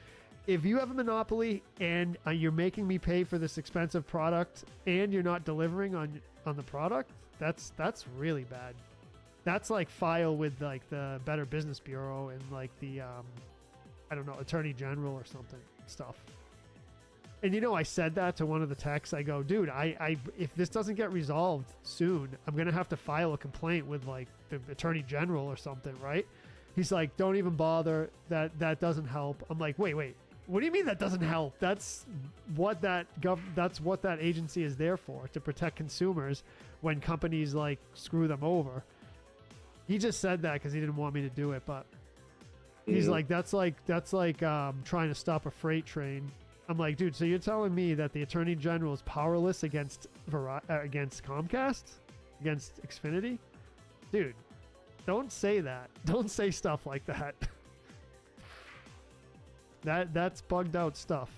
if you have a monopoly and you're making me pay for this expensive product and you're not delivering on the product, that's really bad. That's like file with like the Better Business Bureau and like the I don't know, Attorney General or something stuff. And you know, I said that to one of the techs. I go, dude, I if this doesn't get resolved soon, I'm gonna have to file a complaint with like the Attorney General or something, right? He's like, don't even bother. That doesn't help. I'm like, wait, what do you mean that doesn't help? That's what that agency is there for, to protect consumers when companies like screw them over. He just said that because he didn't want me to do it, but he's like, that's like trying to stop a freight train. I'm like, dude, so you're telling me that the Attorney General is powerless against Comcast, against Xfinity? Dude, don't say that. Don't say stuff like that. That's bugged out stuff.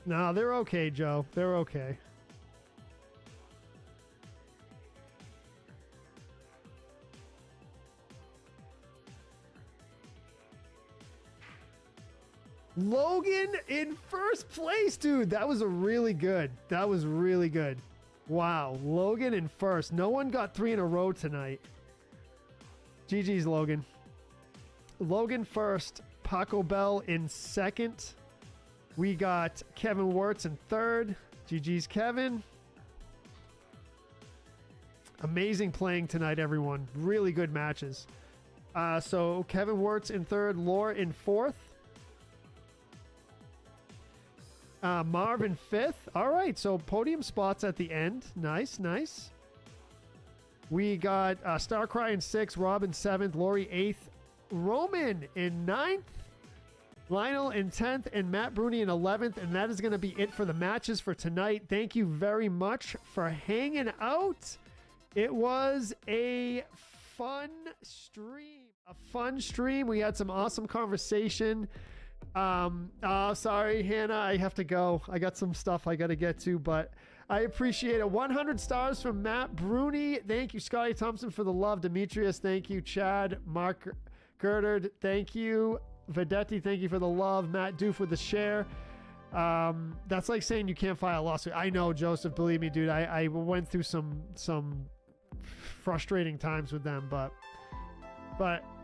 No, they're okay, Joe. They're okay. Logan in first place, dude. That was really good. That was really good. Wow, Logan in first. No one got 3 in a row tonight. GG's, Logan. Logan first. Paco Bell in second. We got Kevin Wirtz in third. GG's, Kevin. Amazing playing tonight, everyone. Really good matches. So Kevin Wirtz in third. Laura in fourth. Marv in fifth. All right, so podium spots at the end. Nice, nice. We got Starcry in 6th, Rob in 7th, Lori 8th, Roman in 9th, Lionel in 10th, and Matt Bruni in 11th. And that is going to be it for the matches for tonight. Thank you very much for hanging out. It was a fun stream. We had some awesome conversation. Sorry, Hannah, I have to go. I got some stuff I got to get to, but I appreciate it. 100 stars from Matt Bruni. Thank you, Scotty Thompson, for the love. Demetrius, thank you. Chad, Mark Girdard, thank you. Vedetti, thank you for the love. Matt Doof with the share. That's like saying you can't file a lawsuit. I know, Joseph, believe me, dude. I went through some frustrating times with them, but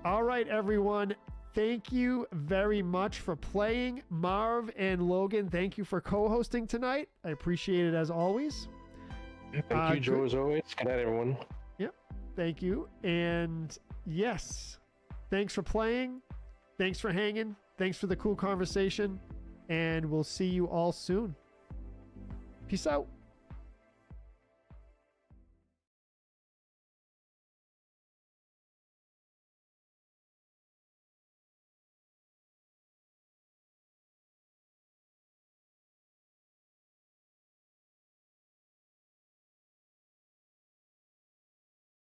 all right, everyone. Thank you very much for playing. Marv and Logan, thank you for co-hosting tonight. I appreciate it as always. Thank you, Joe, as always. Good night, everyone. Yep. Thank you. And yes, thanks for playing. Thanks for hanging. Thanks for the cool conversation. And we'll see you all soon. Peace out.